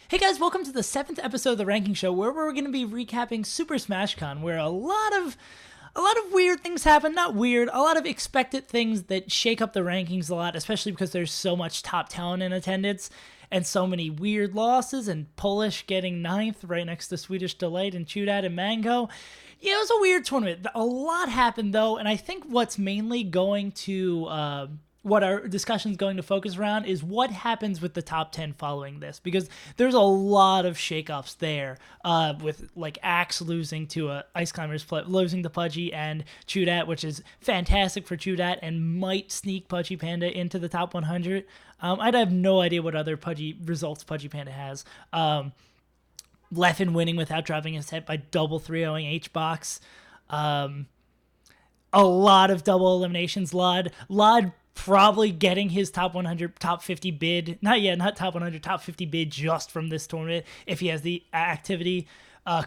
Hey guys, welcome to the 7th episode of the Ranking Show, where we're going to be recapping Super Smash Con, where a lot of weird things happen. Not weird, a lot of expected things that shake up the rankings a lot, especially because there's so much top talent in attendance and so many weird losses, and Polish getting 9th right next to Swedish Delight and Chudat and Mango. Yeah, it was a weird tournament. A lot happened though, and I think what's mainly going to what our discussion is going to focus around is what happens with the top 10 following this, because there's a lot of shakeups there, with like Axe losing to Ice Climbers, losing to Pudgy and Chudat, which is fantastic for Chudat and might sneak Pudgy Panda into the top 100. I'd have no idea what other Pudgy results Pudgy Panda has. Leffen winning without dropping his head by double 3-0ing H-Box. A lot of double eliminations. Lod probably getting his top 100, top 50 bid. Not top 100, top 50 bid just from this tournament if he has the activity.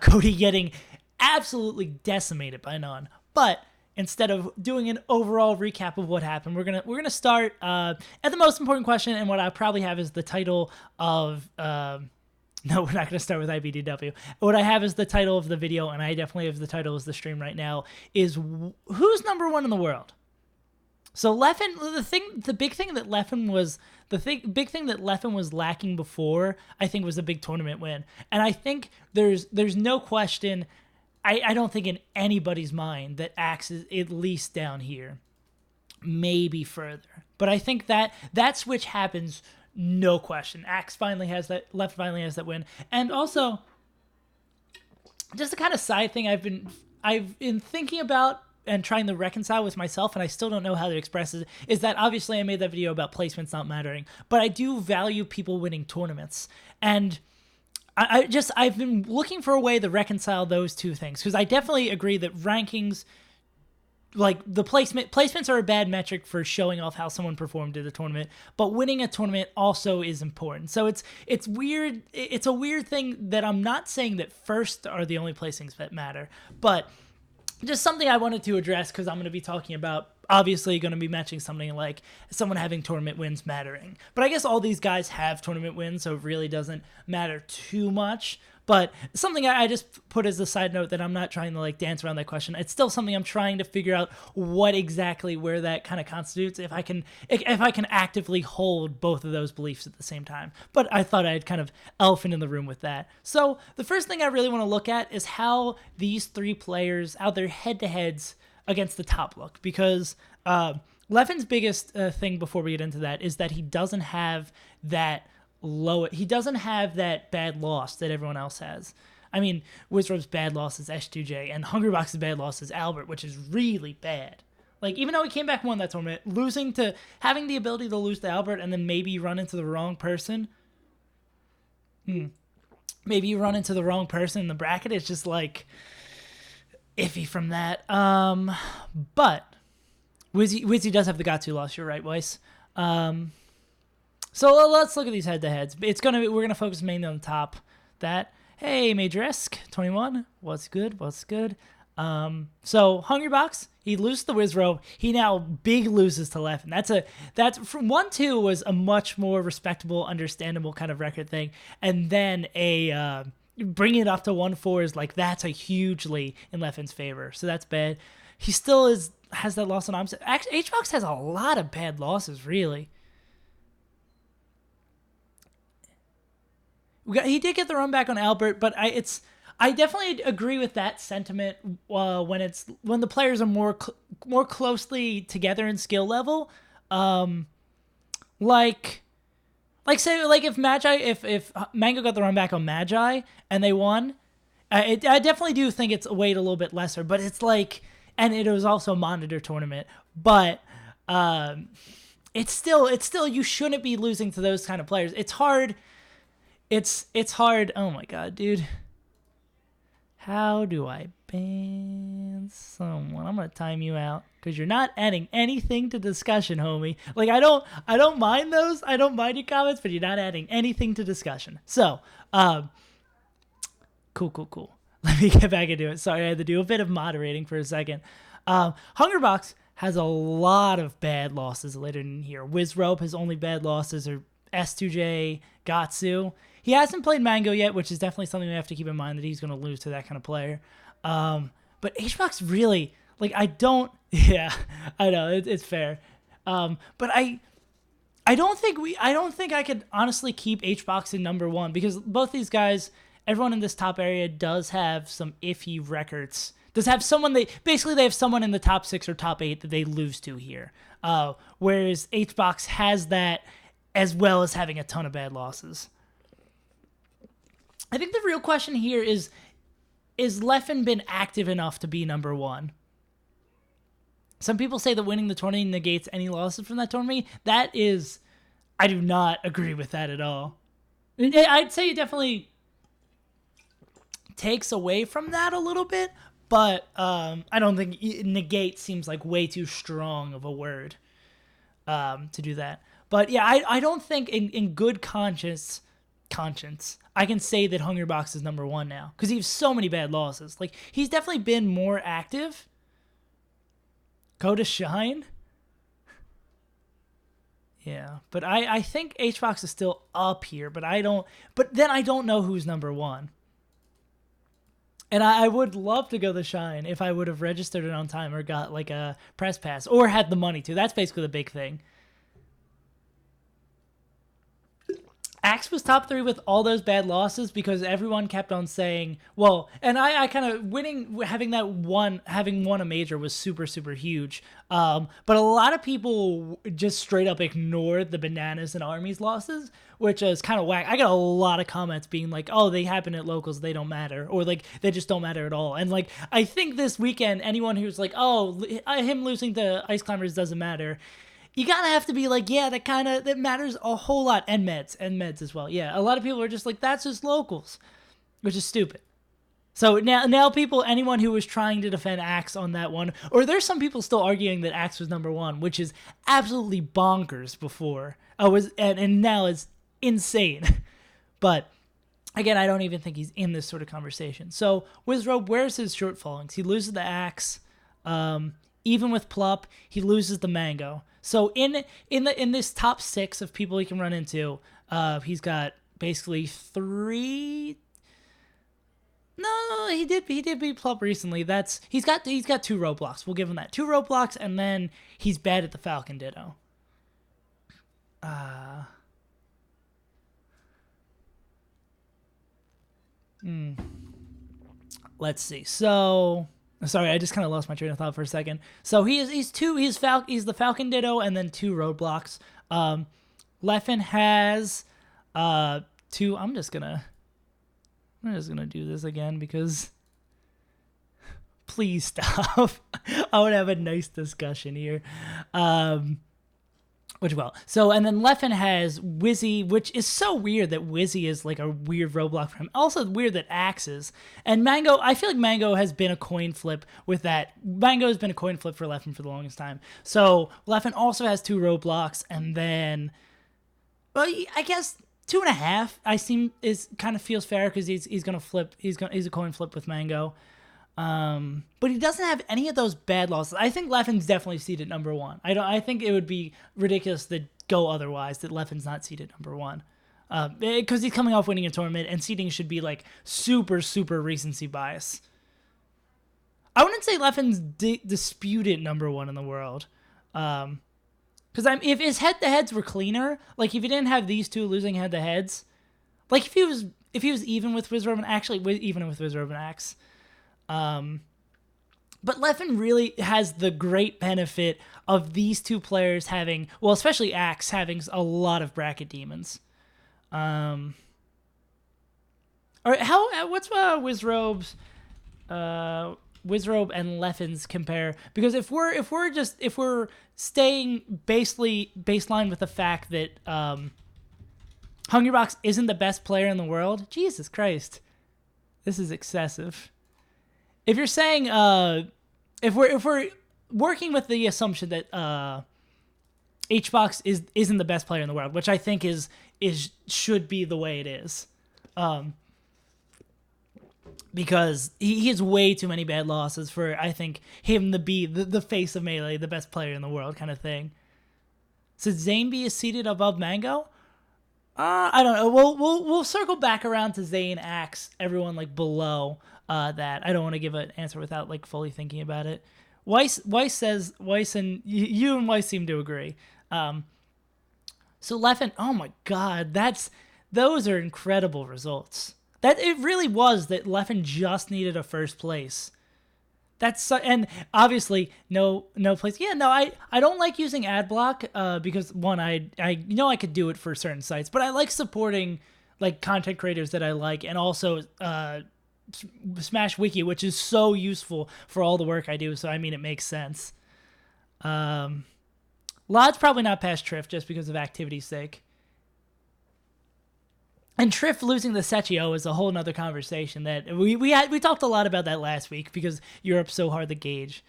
Cody getting absolutely decimated by none. But instead of doing an overall recap of what happened, we're gonna start at the most important question, and what I probably have is the title of. No, we're not going to start with IBDW. What I have is the title of the video, and I definitely have the title as the stream right now, is who's number one in the world? So Leffen, the big thing that Leffen was lacking before, I think, was a big tournament win. And I think there's no question, I don't think in anybody's mind that Axe is at least down here, maybe further. But I think that switch happens, no question. Axe finally has that, Leffen finally has that win. And also, just a kind of side thing I've been thinking about and trying to reconcile with myself, and I still don't know how to express it, is that obviously I made that video about placements not mattering, but I do value people winning tournaments. And I've been looking for a way to reconcile those two things, because I definitely agree that rankings, like the placements are a bad metric for showing off how someone performed at a tournament, but winning a tournament also is important. So it's weird. It's a weird thing that I'm not saying that first are the only placings that matter, but just something I wanted to address, because I'm going to be talking about, obviously going to be mentioning something like someone having tournament wins mattering. But I guess all these guys have tournament wins, so it really doesn't matter too much. But something I just put as a side note, that I'm not trying to like dance around that question. It's still something I'm trying to figure out what exactly where that kind of constitutes, if I can actively hold both of those beliefs at the same time. But I thought I'd kind of elephant in the room with that. So the first thing I really want to look at is how these three players, how their head-to-heads against the top look, because Leffen's biggest thing before we get into that is that he doesn't have that bad loss that everyone else has. I mean, Wizrobe's bad loss is S2J, and Hungrybox's bad loss is Albert, which is really bad. Like, even though he came back and won that tournament, having the ability to lose to Albert and then maybe run into the wrong person. Maybe you run into the wrong person in the bracket. It's just like iffy from that. But Wizzy does have the Gatsu loss. You're right, Weiss. So let's look at these head-to-heads. We're gonna focus mainly on the top. Hey, Major-esque 21. What's good? So Hungrybox, he loses to Wizrobe. He now big loses to Leffen. That's from 1-2 was a much more respectable, understandable kind of record thing, and then bringing it up to 1-4 is like, that's a hugely in Leffen's favor. So that's bad. He still has that loss on opposite. Actually, H-Box has a lot of bad losses, really. He did get the run back on Albert, but I definitely agree with that sentiment when the players are more closely together in skill level. Like if Mango got the run back on Magi and they won, I definitely do think it's weighed a little bit lesser. But it's like, and it was also a monitor tournament, but it's still you shouldn't be losing to those kind of players. It's hard. It's hard. Oh my god, dude. How do I ban someone? I'm gonna time you out because you're not adding anything to discussion, homie. Like, I don't mind those. I don't mind your comments, but you're not adding anything to discussion. So, cool. Let me get back into it. Sorry, I had to do a bit of moderating for a second. Hungrybox has a lot of bad losses later in here. Wizrobe, his only bad losses are S2J, Gatsu. He hasn't played Mango yet, which is definitely something we have to keep in mind, that he's going to lose to that kind of player. But HBox really, like, I don't, yeah, I know, it's fair. But I don't think I could honestly keep HBox in number one, because both these guys, everyone in this top area does have some iffy records. Does have someone they have someone in the top 6 or top 8 that they lose to here. Whereas HBox has that, as well as having a ton of bad losses. I think the real question here is Leffen been active enough to be number one? Some people say that winning the tournament negates any losses from that tournament. I do not agree with that at all. I'd say it definitely takes away from that a little bit, but I don't think negate seems like way too strong of a word to do that. But yeah, I don't think in good conscience, I can say that Hungrybox is number one now, because he has so many bad losses. Like, he's definitely been more active. Go to Shine. Yeah, but I think HBox is still up here, but then I don't know who's number one. And I would love to go to Shine if I would have registered it on time or got like a press pass or had the money to. That's basically the big thing. Axe was top 3 with all those bad losses because everyone kept on saying, well, and I kind of having won a major was super, super huge. But a lot of people just straight up ignored the Bananas and Armies losses, which is kind of whack. I got a lot of comments being like, oh, they happen at locals, they don't matter, or like they just don't matter at all. And like, I think this weekend, anyone who's like, oh, him losing to Ice Climbers doesn't matter, you gotta have to be like, yeah, that matters a whole lot. And meds as well. Yeah, a lot of people are just like, that's just locals, which is stupid. So now anyone who was trying to defend Axe on that one, or there's some people still arguing that Axe was number one, which is absolutely bonkers before. And now it's insane. But again, I don't even think he's in this sort of conversation. So Wizrobe, where's his shortfallings? He loses the Axe. Even with Plup, he loses the Mango. So in this top 6 of people he can run into, he's got basically 3. No, he did beat Plup recently. He's got 2 roadblocks. We'll give him that. 2 roadblocks, and then he's bad at the Falcon Ditto. Let's see. So, sorry, I just kind of lost my train of thought for a second. So he's the Falcon Ditto and then 2 roadblocks. Leffen has 2. I'm just gonna do this again because please stop. I would have a nice discussion here. And then Leffen has Wizzy, which is so weird that Wizzy is like a weird roadblock for him. Also weird that Axe is. And Mango, I feel like Mango has been a coin flip with that. Mango has been a coin flip for Leffen for the longest time. So Leffen also has 2 roadblocks, and then, well, I guess 2.5 feels fair because he's gonna flip. He's a coin flip with Mango. But he doesn't have any of those bad losses. I think Leffen's definitely seated number 1. I think it would be ridiculous to go otherwise, that Leffen's not seated number 1. Because he's coming off winning a tournament, and seeding should be like super, super recency bias. I wouldn't say Leffen's disputed number 1 in the world. Because if his head-to-heads were cleaner, like if he didn't have these 2 losing head-to-heads, like if he was even with Wizrobe and Axe, but Leffen really has the great benefit of these 2 players having, well, especially Axe having a lot of bracket demons. What's Wizrobe's Wizrobe and Leffen's compare? Because if we're staying baseline with the fact that Hungrybox isn't the best player in the world, Jesus Christ, this is excessive. If you're saying, if we're working with the assumption that HBox isn't the best player in the world, which I think should be the way it is, because he has way too many bad losses for, I think, him to be the face of Melee, the best player in the world kind of thing. So Zameby is seated above Mango? I don't know. We'll circle back around to Zane, Axe, everyone like below that. I don't want to give an answer without like fully thinking about it. Weiss says Weiss and you and Weiss seem to agree. So Leffen, oh my God, those are incredible results. That it really was that Leffen just needed a first place. And obviously no place. Yeah, no, I don't like using ad block because one, I I could do it for certain sites, but I like supporting like content creators that I like, and also Smash Wiki, which is so useful for all the work I do. So I mean, it makes sense. Lod's probably not past Triff just because of activity's sake. And Triff losing the Sechio is a whole nother conversation that we talked a lot about that last week because Europe's so hard to gauge.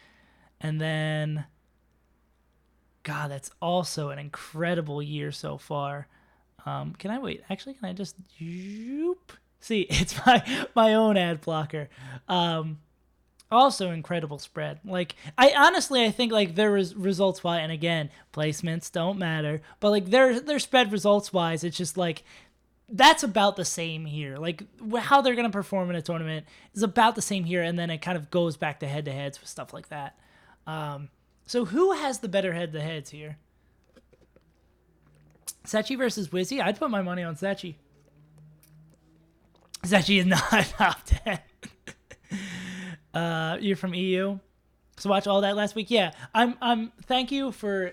And then, God, that's also an incredible year so far. Can I wait? Actually, can I just see? It's my own ad blocker. Also incredible spread. Like I think like there was results wise, and again, placements don't matter, but like their spread results wise, it's just like. That's about the same here. Like how they're going to perform in a tournament is about the same here. And then it kind of goes back to head-to-heads with stuff like that. So who has the better head-to-heads here? Sechi versus Wizzy? I'd put my money on Sechi. Sechi is not top 10. You're from EU? So watch all that last week? Yeah. Thank you for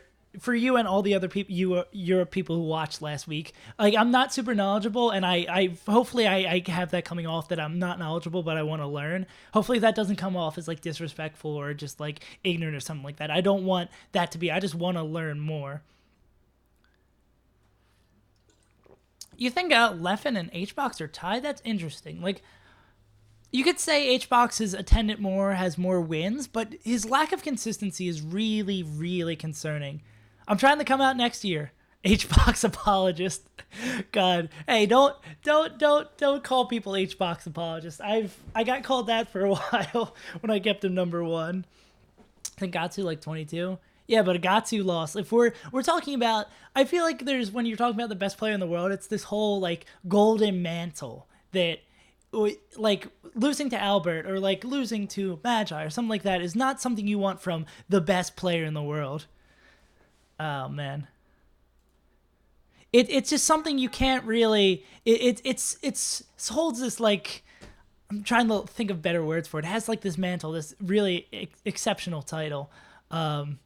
you and all the other people, Europe people who watched last week. Like I'm not super knowledgeable, and I hopefully I have that coming off that I'm not knowledgeable, but I want to learn. Hopefully that doesn't come off as like disrespectful or just like ignorant or something like that. I don't want that to be. I just want to learn more. You think Leffen and HBox are tied? That's interesting. Like you could say HBox is attendant more, has more wins, but his lack of consistency is really, really concerning. I'm trying to come out next year. HBox apologist. God. Hey, don't call people HBox apologists. I got called that for a while when I kept him number 1. I think Gatsu like 22. Yeah, but Gatsu lost. If we're talking about, I feel like there's, when you're talking about the best player in the world, it's this whole like golden mantle that like losing to Albert or like losing to Magi or something like that is not something you want from the best player in the world. Oh man, it's just something you can't really. It holds this like, I'm trying to think of better words for it. It has like this mantle, this really exceptional title. Gatsu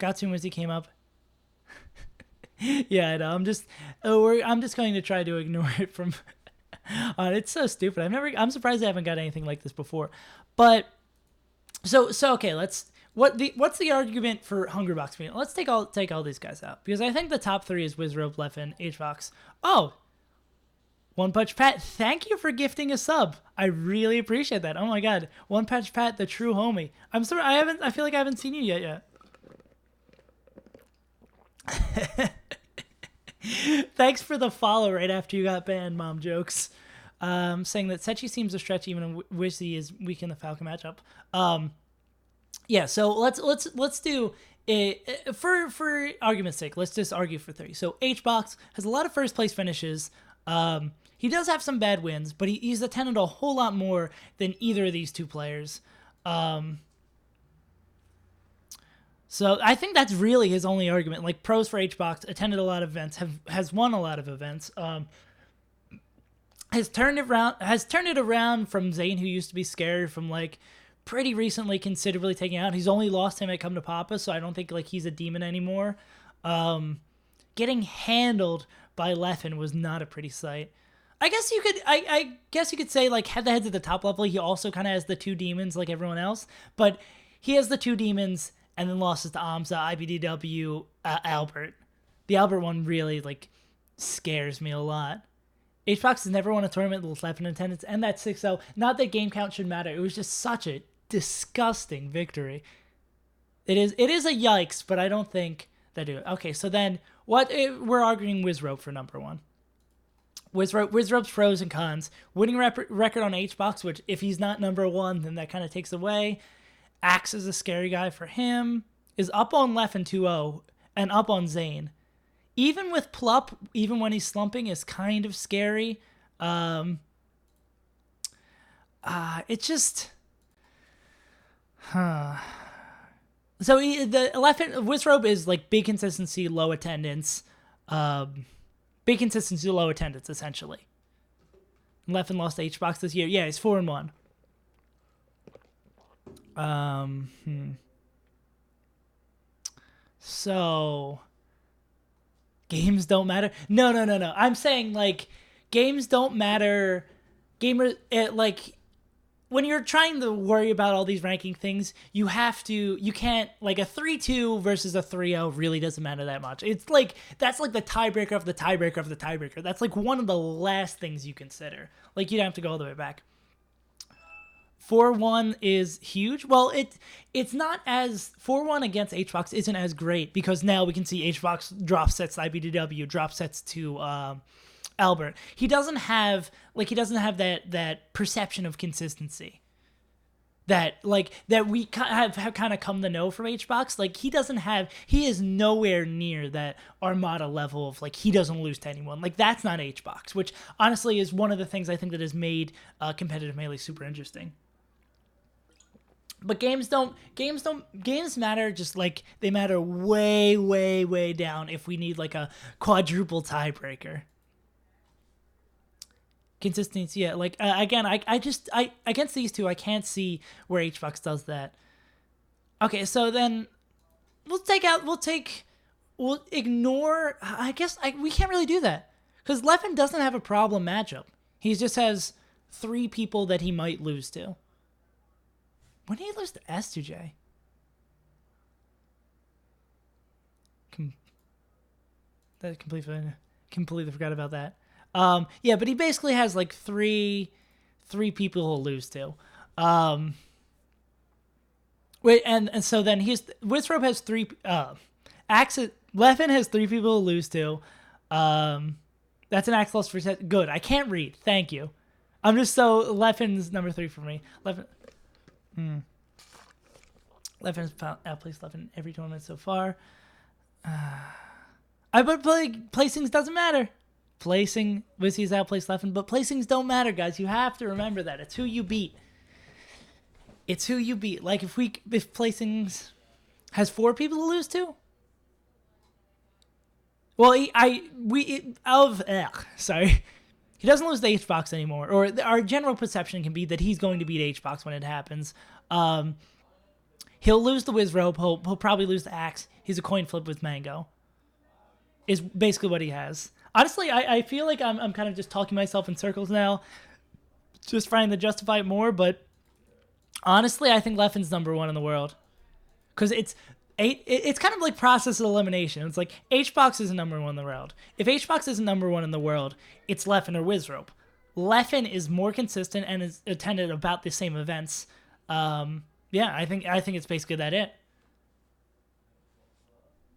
Wizzy came up. Yeah, I know. I'm just going to try to ignore it from. It's so stupid. I'm surprised I haven't got anything like this before. But so okay, what's the argument for Hungrybox being? Let's take all these guys out, because I think the top 3 is Wizrope, Leffen, HBox. Oh, One Punch Pat, thank you for gifting a sub. I really appreciate that. Oh my God, One Punch Pat, the true homie. I'm sorry, I feel like I haven't seen you yet. Thanks for the follow right after you got banned, mom jokes. Saying that Sechi seems to stretch even when Wizzy is weak in the Falcon matchup. Yeah, so let's do it for argument's sake. Let's just argue for 3. So HBox has a lot of first place finishes. He does have some bad wins, but he's attended a whole lot more than either of these two players. So I think that's really his only argument. Like pros for HBox, attended a lot of events, has won a lot of events. Has turned it around from Zane, who used to be scared, from like pretty recently considerably taking out. He's only lost him at Come to Papa, so I don't think like he's a demon anymore. Getting handled by Leffen was not a pretty sight. I guess you could say like head-to-heads at the top level, he also kind of has the 2 demons like everyone else, but he has the 2 demons and then losses to Amza, IBDW, Albert. The Albert one really like scares me a lot. HBox has never won a tournament with Leffen attendance, and that 6-0. Not that game count should matter. It was just such a disgusting victory. It is a yikes, but I don't think that it. Okay, so then we're arguing Wizrope for number 1. Wizrope's pros and cons. Winning record on HBox, which if he's not number 1, then that kind of takes away. Axe is a scary guy for him. Is up on Leffen 2-0 and up on Zane. even with Plup, even when he's slumping, is kind of scary. It's just, So the Leffen Wizrobe is like big consistency, low attendance, big consistency, low attendance essentially. Leffen lost to HBox this year. Yeah, he's 4-1. So games don't matter. No. I'm saying like games don't matter. Like when you're trying to worry about all these ranking things, you can't, like, a 3-2 versus a 3-0 really doesn't matter that much. It's like, that's like the tiebreaker of the tiebreaker of the tiebreaker. That's like one of the last things you consider. Like, you'd have to go all the way back. 4-1 is huge. Well, it's not as 4-1 against HBox isn't as great because now we can see HBox drop sets to IBDW, drop sets to Albert. He doesn't have that perception of consistency that we have kind of come to know from HBox. Like, he is nowhere near that Armada level of, like, he doesn't lose to anyone. Like, that's not HBox, which honestly is one of the things I think that has made competitive Melee super interesting. But games matter, just like they matter way, way, way down if we need like a quadruple tiebreaker. Consistency, yeah. Like again, I against these two, I can't see where HBox does that. Okay, so then we'll ignore. I guess we can't really do that because Leffen doesn't have a problem matchup. He just has 3 people that he might lose to. When did he lose to S2J? That completely forgot about that. Yeah, but he basically has like three people he'll lose to. Wait, and so then Wizrobe has 3. Leffen has 3 people to lose to. That's an axe loss for good. I can't read. Thank you. I'm just so Leffen's number 3 for me. Leffen's outplaced Leffen every tournament so far. But placings doesn't matter. Wizzy is outplaced Leffen, but placings don't matter, guys. You have to remember that. It's who you beat. Like if placings has 4 people to lose to. Well, sorry. He doesn't lose to HBox anymore, or our general perception can be that he's going to beat HBox when it happens. He'll lose the Wizrobe. He'll probably lose the Axe. He's a coin flip with Mango. Is basically what he has. Honestly, I feel like I'm kind of just talking myself in circles now, just trying to justify it more. But honestly, I think Leffen's number 1 in the world because it's kind of like process of elimination. It's like HBox is number 1 in the world. If HBox isn't number 1 in the world, it's Leffen or Wizrobe. Leffen is more consistent and has attended about the same events. Yeah, I think it's basically it.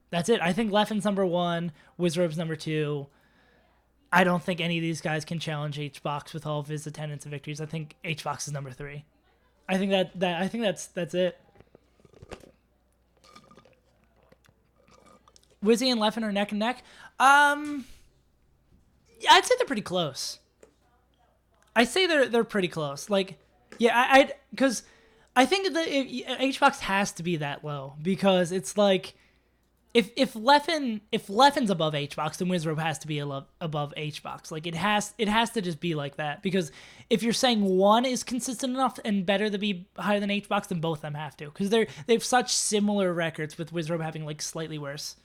That's it. I think Leffen's number 1, Wizrobe's number 2. I don't think any of these guys can challenge HBox with all of his attendance and victories. I think HBox is number 3. I think that's it. Wizzy and Leffen are neck and neck. I'd say they're pretty close. I say they're pretty close. Like, yeah, because I think that HBox has to be that low because it's like if Leffen's above HBox, then Wizrobe has to be above HBox. Like it has to just be like that because if you're saying one is consistent enough and better to be higher than HBox, then both of them have to because they have such similar records with Wizrobe having like slightly worse.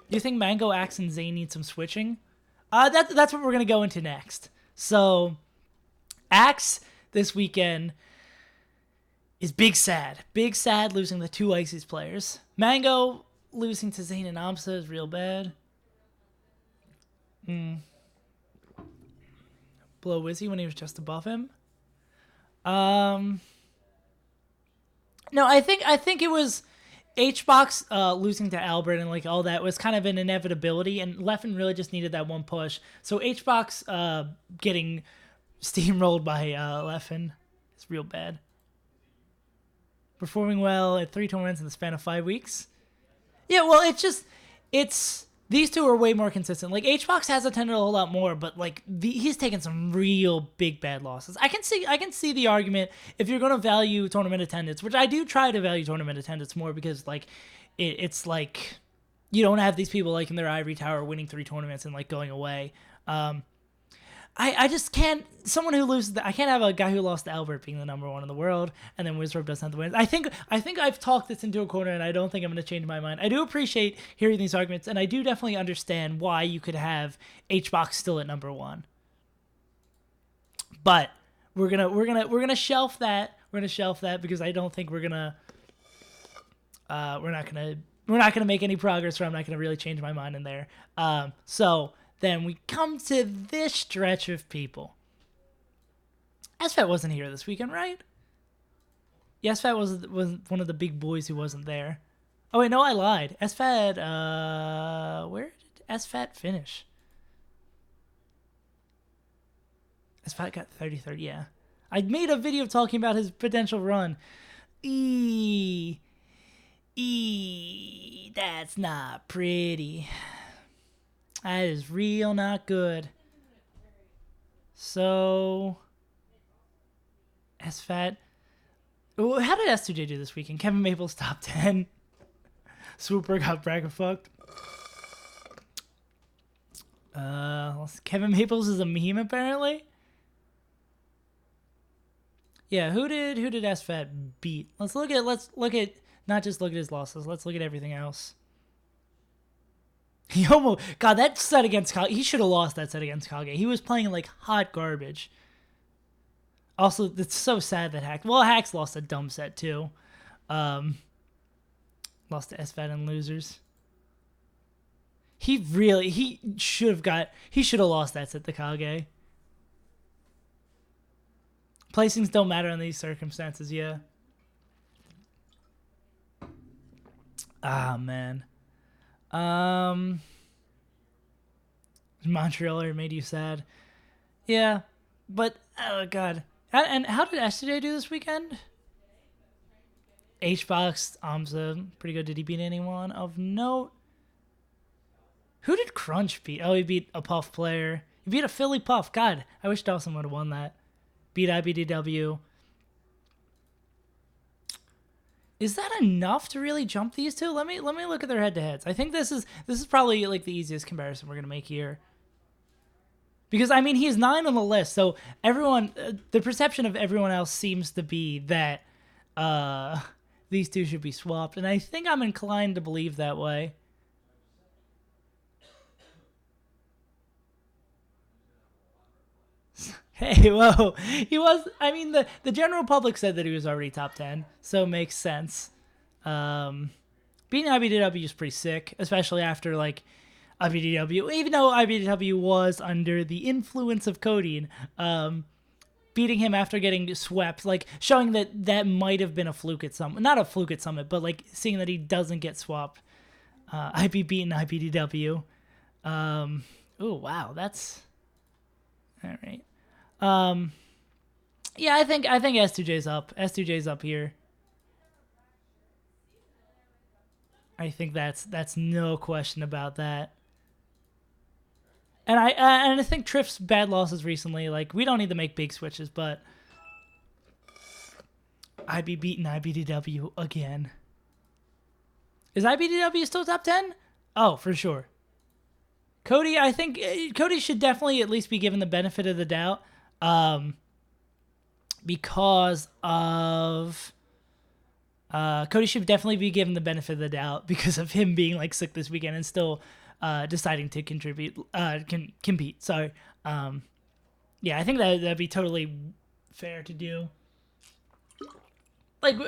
Do you think Mango, Axe, and Zane need some switching? That's what we're gonna go into next. So, Axe this weekend is big sad losing the 2 Ices players. Mango losing to Zane and Amsa is real bad. Blow Wizzy when he was just above him. No, I think it was HBox losing to Albert and like all that was kind of an inevitability, and Leffen really just needed that one push. So HBox getting steamrolled by Leffen is real bad. Performing well at 3 tournaments in the span of 5 weeks. Yeah, well, it's just it's these two are way more consistent. Like HBox has attended a whole lot more, but like he's taken some real big bad losses. I can see the argument if you're going to value tournament attendance, which I do try to value tournament attendance more because like it's like you don't have these people like in their ivory tower winning 3 tournaments and like going away. I just can't. Someone who loses, I can't have a guy who lost to Albert being the number 1 in the world, and then Wizrobe doesn't have the wins. I think I've talked this into a corner, and I don't think I'm going to change my mind. I do appreciate hearing these arguments, and I do definitely understand why you could have HBox still at number 1. But we're gonna shelf that. We're gonna shelf that because I don't think we're not gonna make any progress, or I'm not gonna really change my mind in there. So. Then we come to this stretch of people. SFAT wasn't here this weekend, right? Yeah, SFAT was one of the big boys who wasn't there. Oh, wait, no, I lied. SFAT, where did SFAT finish? SFAT got 33rd, yeah. I made a video talking about his potential run. That's not pretty. That is real not good. So, SFAT. How did S2J do this weekend? Kevin Maples top 10. Swooper got bracket fucked. Kevin Maples is a meme apparently. Yeah, who did SFAT beat? Let's look at not just look at his losses. Let's look at everything else. He almost that set against Kage. He should have lost that set against Kage. He was playing like hot garbage. Also, it's so sad that Hacks lost a dumb set too. Lost to SFAT and losers. He should have lost that set to Kage. Placings don't matter in these circumstances, yeah. Ah, man. Montrealer made you sad. Yeah, but, oh, God. And how did SJ do this weekend? HBox, Amza, pretty good. Did he beat anyone of note? Who did Crunch beat? Oh, he beat a Puff player. He beat a Philly Puff. God, I wish Dawson would have won that. Beat IBDW. Is that enough to really jump these two? Let me look at their head-to-heads. I think this is probably like the easiest comparison we're gonna make here. Because I mean he's 9 on the list, so everyone, the perception of everyone else seems to be that these two should be swapped, and I think I'm inclined to believe that way. Hey, whoa. He was, I mean, the general public said that he was already top 10, so it makes sense. Beating IBDW is pretty sick, especially after, like, IBDW, even though IBDW was under the influence of codeine, beating him after getting swept, like, showing that might have been a fluke at Summit. Not a fluke at Summit, but, like, seeing that he doesn't get swapped. IB beating IBDW. Oh, wow, that's... All right. Yeah, I think S2J's up. S2J's up here. I think that's no question about that. And I think Triff's bad losses recently, like, we don't need to make big switches, but IB beating IBDW again. Is IBDW still top 10? Oh, for sure. Cody, I think Cody should definitely at least be given the benefit of the doubt. Because of Cody should definitely be given the benefit of the doubt because of him being like sick this weekend and still deciding to compete. Sorry. Yeah, I think that'd be totally fair to do. Like,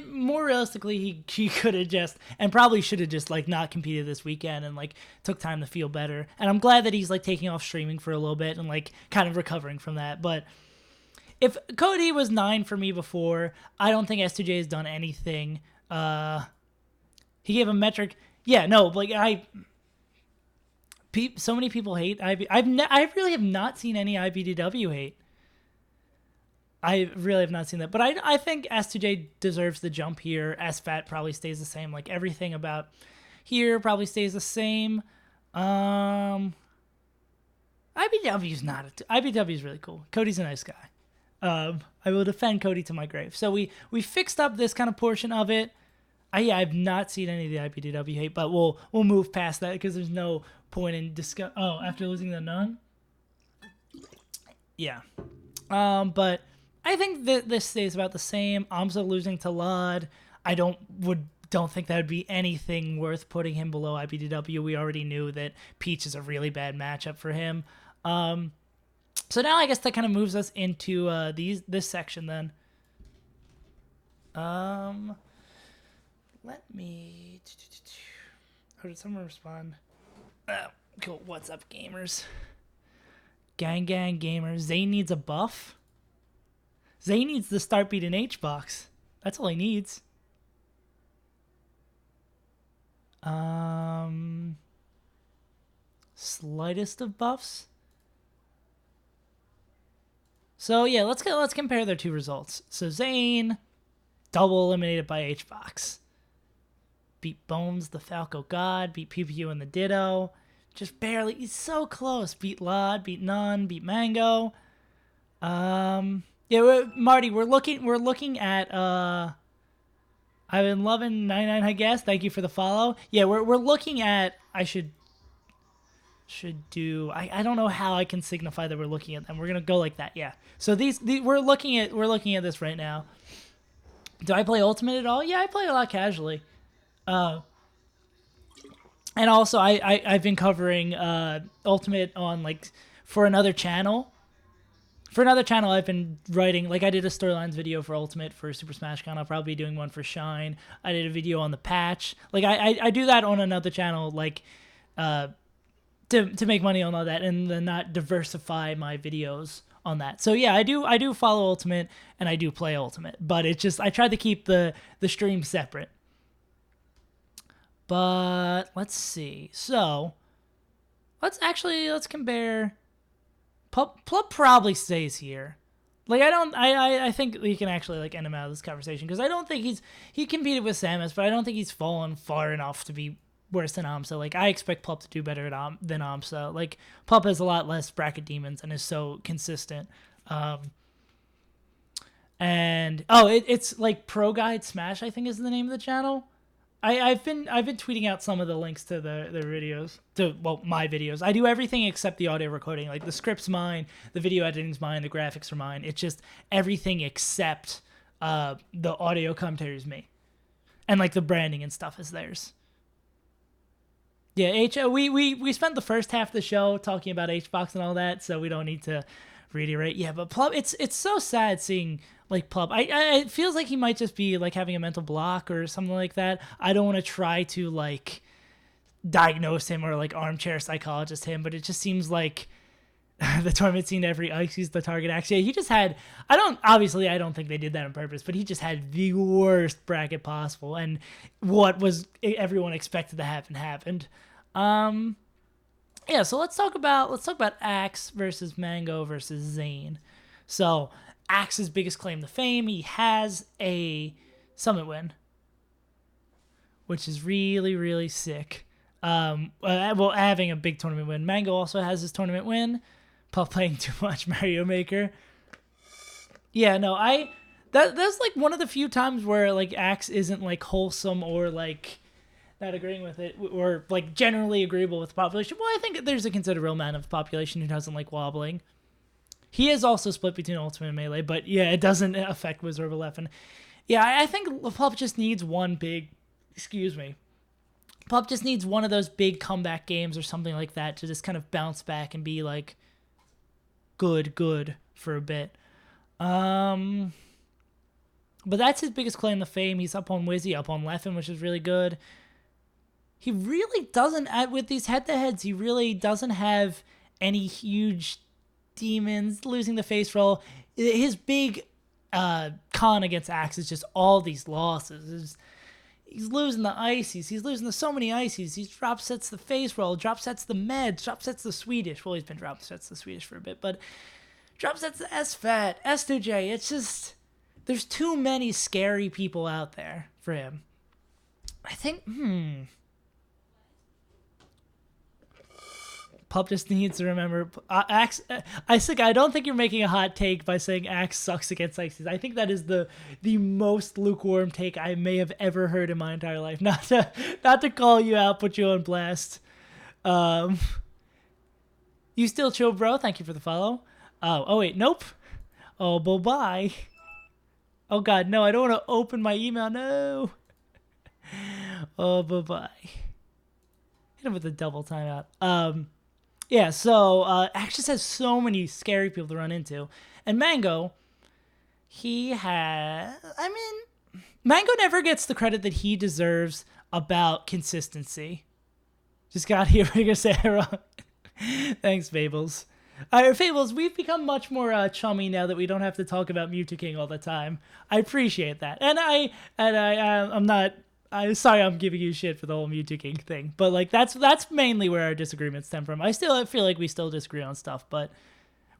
more realistically, he could have just, and probably should have just, like, not competed this weekend and, like, took time to feel better. And I'm glad that he's, like, taking off streaming for a little bit and, like, kind of recovering from that. But if Cody was 9 for me before, I don't think S2J has done anything. He gave a metric. Yeah, no, like, so many people hate IB. I really have not seen any IBDW hate. I really have not seen that. But I think S2J deserves the jump here. SFAT probably stays the same. Like, everything about here probably stays the same. IBW's IBW's really cool. Cody's a nice guy. I will defend Cody to my grave. So we fixed up this kind of portion of it. I've not seen any of the IBDW hate, but we'll move past that because there's no point in discuss. Oh, after losing the nun. Yeah. But I think that this stays about the same. Amsa losing to Lod. I don't think that would be anything worth putting him below IBDW. We already knew that Peach is a really bad matchup for him. So now I guess that kind of moves us into this section then. Let me. Oh, did someone respond? Cool. What's up, gamers? Gang gamers. Zane needs a buff. Zane needs the start beat in H-box. That's all he needs. Slightest of buffs. So yeah, let's compare their two results. So Zane, double eliminated by H-box. Beat Bones, the Falco God. Beat PPU and the Ditto. Just barely. He's so close. Beat Lod. Beat Nun. Beat Mango. Yeah, Marty, we're looking at. I've been loving 99. I guess. Thank you for the follow. Yeah, we're looking at. I should do. I don't know how I can signify that we're looking at them. We're gonna go like that. Yeah. So these we're looking at this right now. Do I play Ultimate at all? Yeah, I play a lot casually. And also I've been covering Ultimate on for another channel. For another channel, I've been writing, I did a storylines video for Ultimate for Super Smash Con. I'll probably be doing one for Shine. I did a video on the patch. I do that on another channel, to make money on all that and then not diversify my videos on that. So yeah, I do follow Ultimate and I do play Ultimate, but it's just I try to keep the stream separate. But let's see. So let's compare. Plub probably stays here. I think we can actually end him out of this conversation because I don't think he competed with Samus, but I don't think he's fallen far enough to be worse than Amsa. I expect Plub to do better than Amsa. Plub has a lot less bracket demons and is so consistent. It's Pro Guide Smash, I think is the name of the channel. I've been tweeting out some of the links to their videos, my videos. I do everything except the audio recording. The script's mine, the video editing's mine, the graphics are mine. It's just everything except the audio commentary is me, and the branding and stuff is theirs. Yeah, we spent the first half of the show talking about H-box and all that, so we don't need to reiterate. Yeah, but Plub, it's so sad seeing Plub. It feels like he might just be having a mental block or something like that. I don't want to try to diagnose him or armchair psychologist him, but it just seems like the tournament scene every ice he's the target axe. Yeah, he just had. I don't think they did that on purpose, but he just had the worst bracket possible, and what was everyone expected to happen happened. Yeah, so let's talk about Axe versus Mango versus Zane. So Axe's biggest claim to fame, he has a summit win, which is really, really sick. Having a big tournament win. Mango also has his tournament win. Puff playing too much Mario Maker. Yeah, no, that's one of the few times where Axe isn't wholesome or not agreeing with it or generally agreeable with the population. Well, I think there's a considerable amount of the population who doesn't like wobbling. He is also split between Ultimate and Melee, but yeah, it doesn't affect Wizard of Leffen. Yeah, I think Pup just needs one big. Pup just needs one of those big comeback games or something like that to just kind of bounce back and be good for a bit. But that's his biggest claim to fame. He's up on Wizzy, up on Leffen, which is really good. He really doesn't, with these head-to-heads, he really doesn't have any huge demons. Losing the face roll. His big con against Axe is just all these losses. He's losing the ices. He's losing to so many ices. He drop sets the face roll, drop sets the meds, drop sets the Swedish. Well, he's been drop sets the Swedish for a bit, but drop sets the SFAT, S2J. It's just, there's too many scary people out there for him. I think, Pup just needs to remember. Axe. I don't think you're making a hot take by saying Axe sucks against Ices. I think that is the most lukewarm take I may have ever heard in my entire life. Not to call you out, put you on blast. You still chill, bro? Thank you for the follow. Oh wait, nope. Oh, bye. Oh God, no! I don't want to open my email. No. Oh, bye. Hit him with a double timeout. Yeah. So Axe just has so many scary people to run into, and Mango, Mango never gets the credit that he deserves about consistency. Just got here. We're gonna say it wrong. Thanks, Fables. Fables, we've become much more chummy now that we don't have to talk about Mewtwo King all the time. I appreciate that, and I'm not. I'm sorry, I'm giving you shit for the whole Mewtwo King thing, but like that's mainly where our disagreements stem from. I feel like we still disagree on stuff, but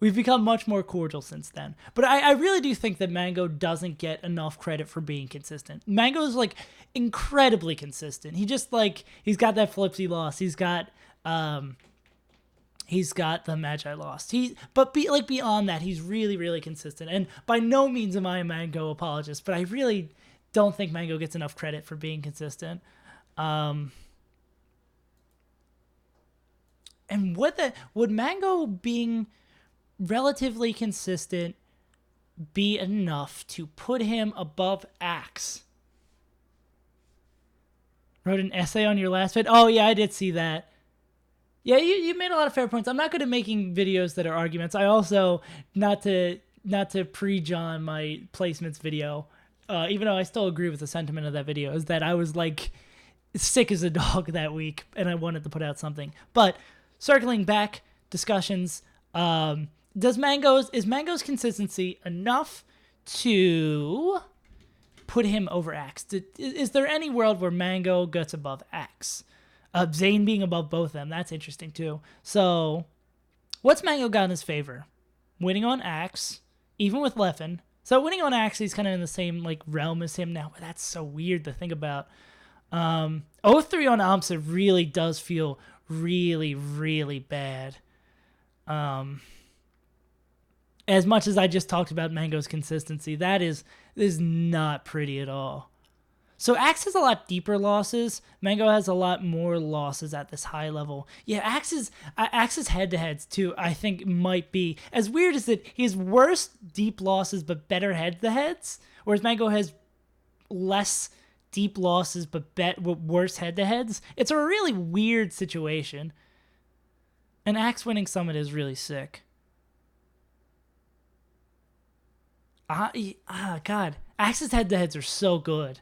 we've become much more cordial since then. But I really do think that Mango doesn't get enough credit for being consistent. Mango is like incredibly consistent. He just like he's got that Flipsy loss. He's got the Magi lost. Beyond that, he's really, really consistent. And by no means am I a Mango apologist, but I really don't think Mango gets enough credit for being consistent. And would Mango being relatively consistent be enough to put him above Axe? Wrote an essay on your last vid. Oh yeah, I did see that. Yeah, you made a lot of fair points. I'm not good at making videos that are arguments. I also, not to pre-John my placements video, even though I still agree with the sentiment of that video, is that I was like sick as a dog that week and I wanted to put out something. But circling back, discussions, is Mango's consistency enough to put him over Axe? Is there any world where Mango gets above Axe? Zane being above both of them, that's interesting too. So, what's Mango got in his favor? Winning on Axe, even with Leffen. So winning on Axe, he's kind of in the same like realm as him now. But that's so weird to think about. 0-3 on Amsa really does feel really, really bad. As much as I just talked about Mango's consistency, that is not pretty at all. So Axe has a lot deeper losses. Mango has a lot more losses at this high level. Yeah, Axe's head-to-heads, too, I think might be. As weird as it, he has worse deep losses but better head-to-heads, whereas Mango has less deep losses but worse head-to-heads. It's a really weird situation. And Axe winning Summit is really sick. God. Axe's head-to-heads are so good.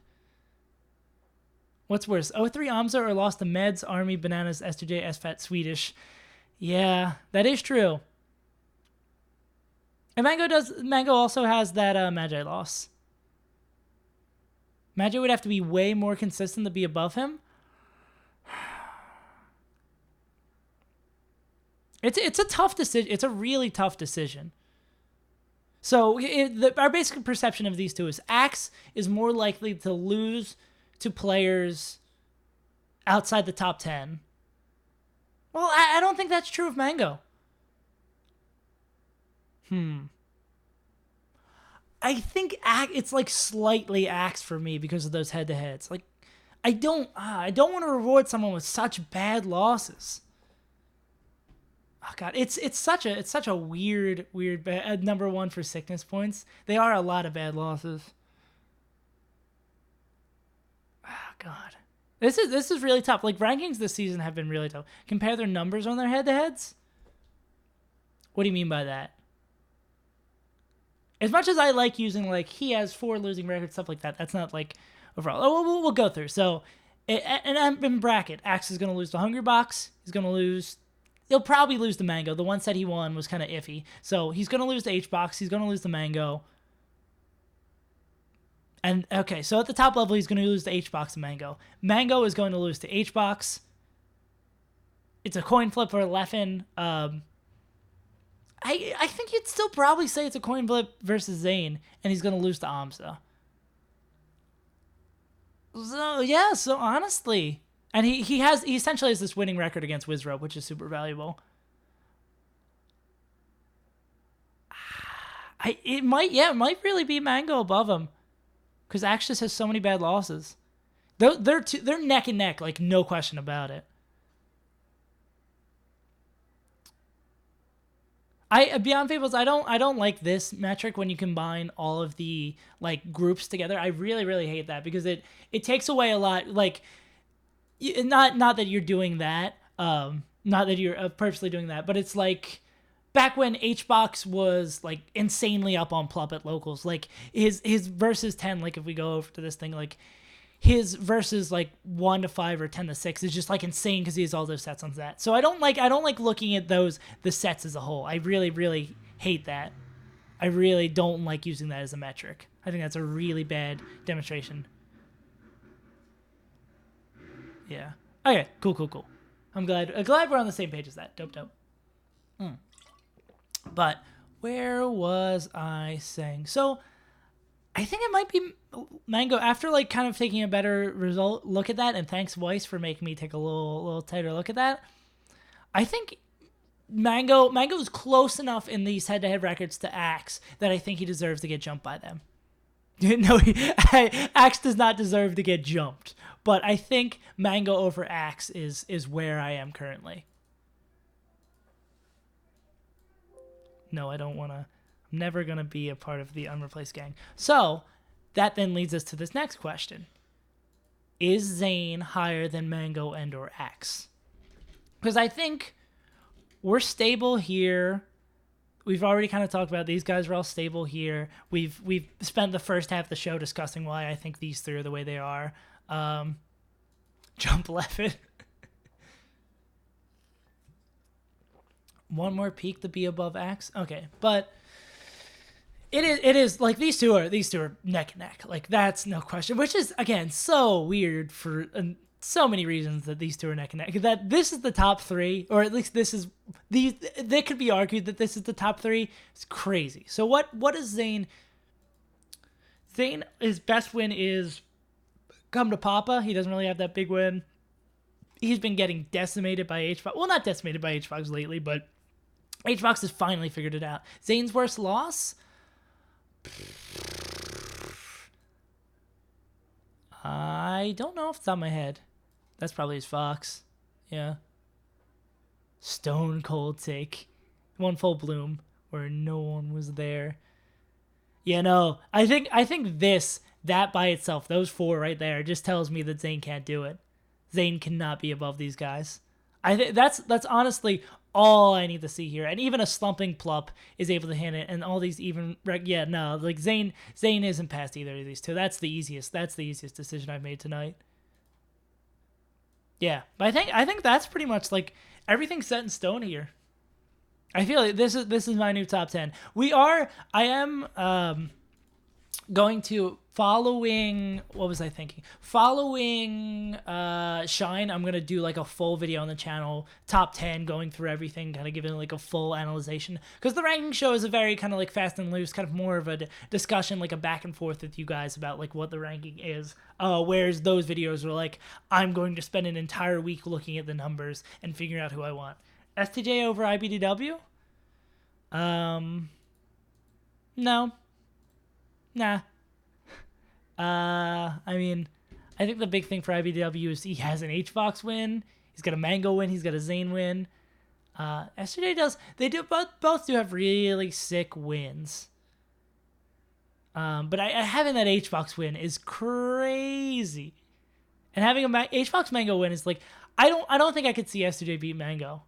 What's worse, 0-3 Amza or lost to Meds, Army, Bananas, S2J, SFAT, Swedish? Yeah, that is true. And Mango also has that Magi loss. Magi would have to be way more consistent to be above him. It's a tough decision. It's a really tough decision. So our basic perception of these two is Axe is more likely to lose to players outside the top 10. Well, I don't think that's true of Mango. I think it's like slightly Axe for me because of those head-to-heads. Like, I don't want to reward someone with such bad losses. Oh God, it's such a weird number one for sickness points. They are a lot of bad losses. Oh God, this is really tough. Like rankings this season have been really tough. Compare their numbers on their head-to-heads. What do you mean by that? As much as I like using like he has 4 losing records, stuff like that, that's not like overall. Oh, we'll go through. So, and I'm in bracket. Axe is going to lose to Hungry Box. He's going to lose. He'll probably lose to Mango. The one set he won was kind of iffy. So he's going to lose to H-Box. He's going to lose to Mango. And, okay, so at the top level, he's going to lose to H-Box and Mango. Mango is going to lose to H-Box. It's a coin flip for Leffen. I think you'd still probably say it's a coin flip versus Zane, and he's going to lose to Amsa. So, honestly. And he essentially has this winning record against Wizrobe, which is super valuable. it might really be Mango above him, because Axe just has so many bad losses. They're neck and neck, like no question about it. Beyond Fables, I don't like this metric when you combine all of the like groups together. I really hate that, because it takes away a lot. Like, not that you're doing that, not that you're purposely doing that, but it's like back when HBox was like insanely up on Plup at locals, like his versus 10. Like if we go over to this thing, like his versus like 1 to 5 or 10 to 6 is just like insane, because he has all those sets on that. So I don't like looking at the sets as a whole. I really hate that. I really don't like using that as a metric. I think that's a really bad demonstration. Yeah. Okay. Cool. I'm glad we're on the same page as that. Dope. But where was I saying? So I think it might be Mango, after like kind of taking a better look at that, and thanks Weiss for making me take a little tighter look at that. I think Mango's close enough in these head-to-head records to Axe that I think he deserves to get jumped by them. No, Axe does not deserve to get jumped, but I think Mango over Axe is where I am currently. No, I don't want to. I'm never going to be a part of the unreplaced gang. So that then leads us to this next question. Is Zane higher than Mango and or Axe? Because I think we're stable here. We've already kind of talked about these guys are all stable here. We've spent the first half of the show discussing why I think these three are the way they are. Jump Leffen. One more peak to be above Axe. Okay, but it is like these two are neck and neck. Like that's no question. Which is again so weird for so many reasons that these two are neck and neck. That this is the top three, or at least this is these. They could be argued that this is the top three. It's crazy. So what is Zane? Zane, his best win is Come to Papa. He doesn't really have that big win. He's been getting decimated by HBox. Well, not decimated by HBox lately, but HBox has finally figured it out. Zane's worst loss? I don't know off the top of my head. That's probably his Fox. Yeah. Stone Cold Take. One Full Bloom where no one was there. Yeah, no. I think that by itself, those four right there, just tells me that Zane can't do it. Zane cannot be above these guys. I think that's honestly all I need to see here. And even a slumping Plup is able to hit it, and all these even like Zane isn't past either of these two. That's the easiest decision I've made tonight. Yeah, but I think that's pretty much like everything's set in stone here. I feel like this is my new top 10. I am going to following Shine. I'm gonna do like a full video on the channel, top 10, going through everything, kind of giving like a full analyzation, because the ranking show is a very kind of like fast and loose, kind of more of a discussion, like a back and forth with you guys about like what the ranking is, whereas those videos are like I'm going to spend an entire week looking at the numbers and figuring out who I want. STJ over IBDW? No. Nah. I mean, I think the big thing for IBDW is he has an HBox win. He's got a Mango win. He's got a Zane win. SJ both do have really sick wins. But having that HBox win is crazy. And having a HBox Mango win is like, I don't think I could see SJ beat Mango.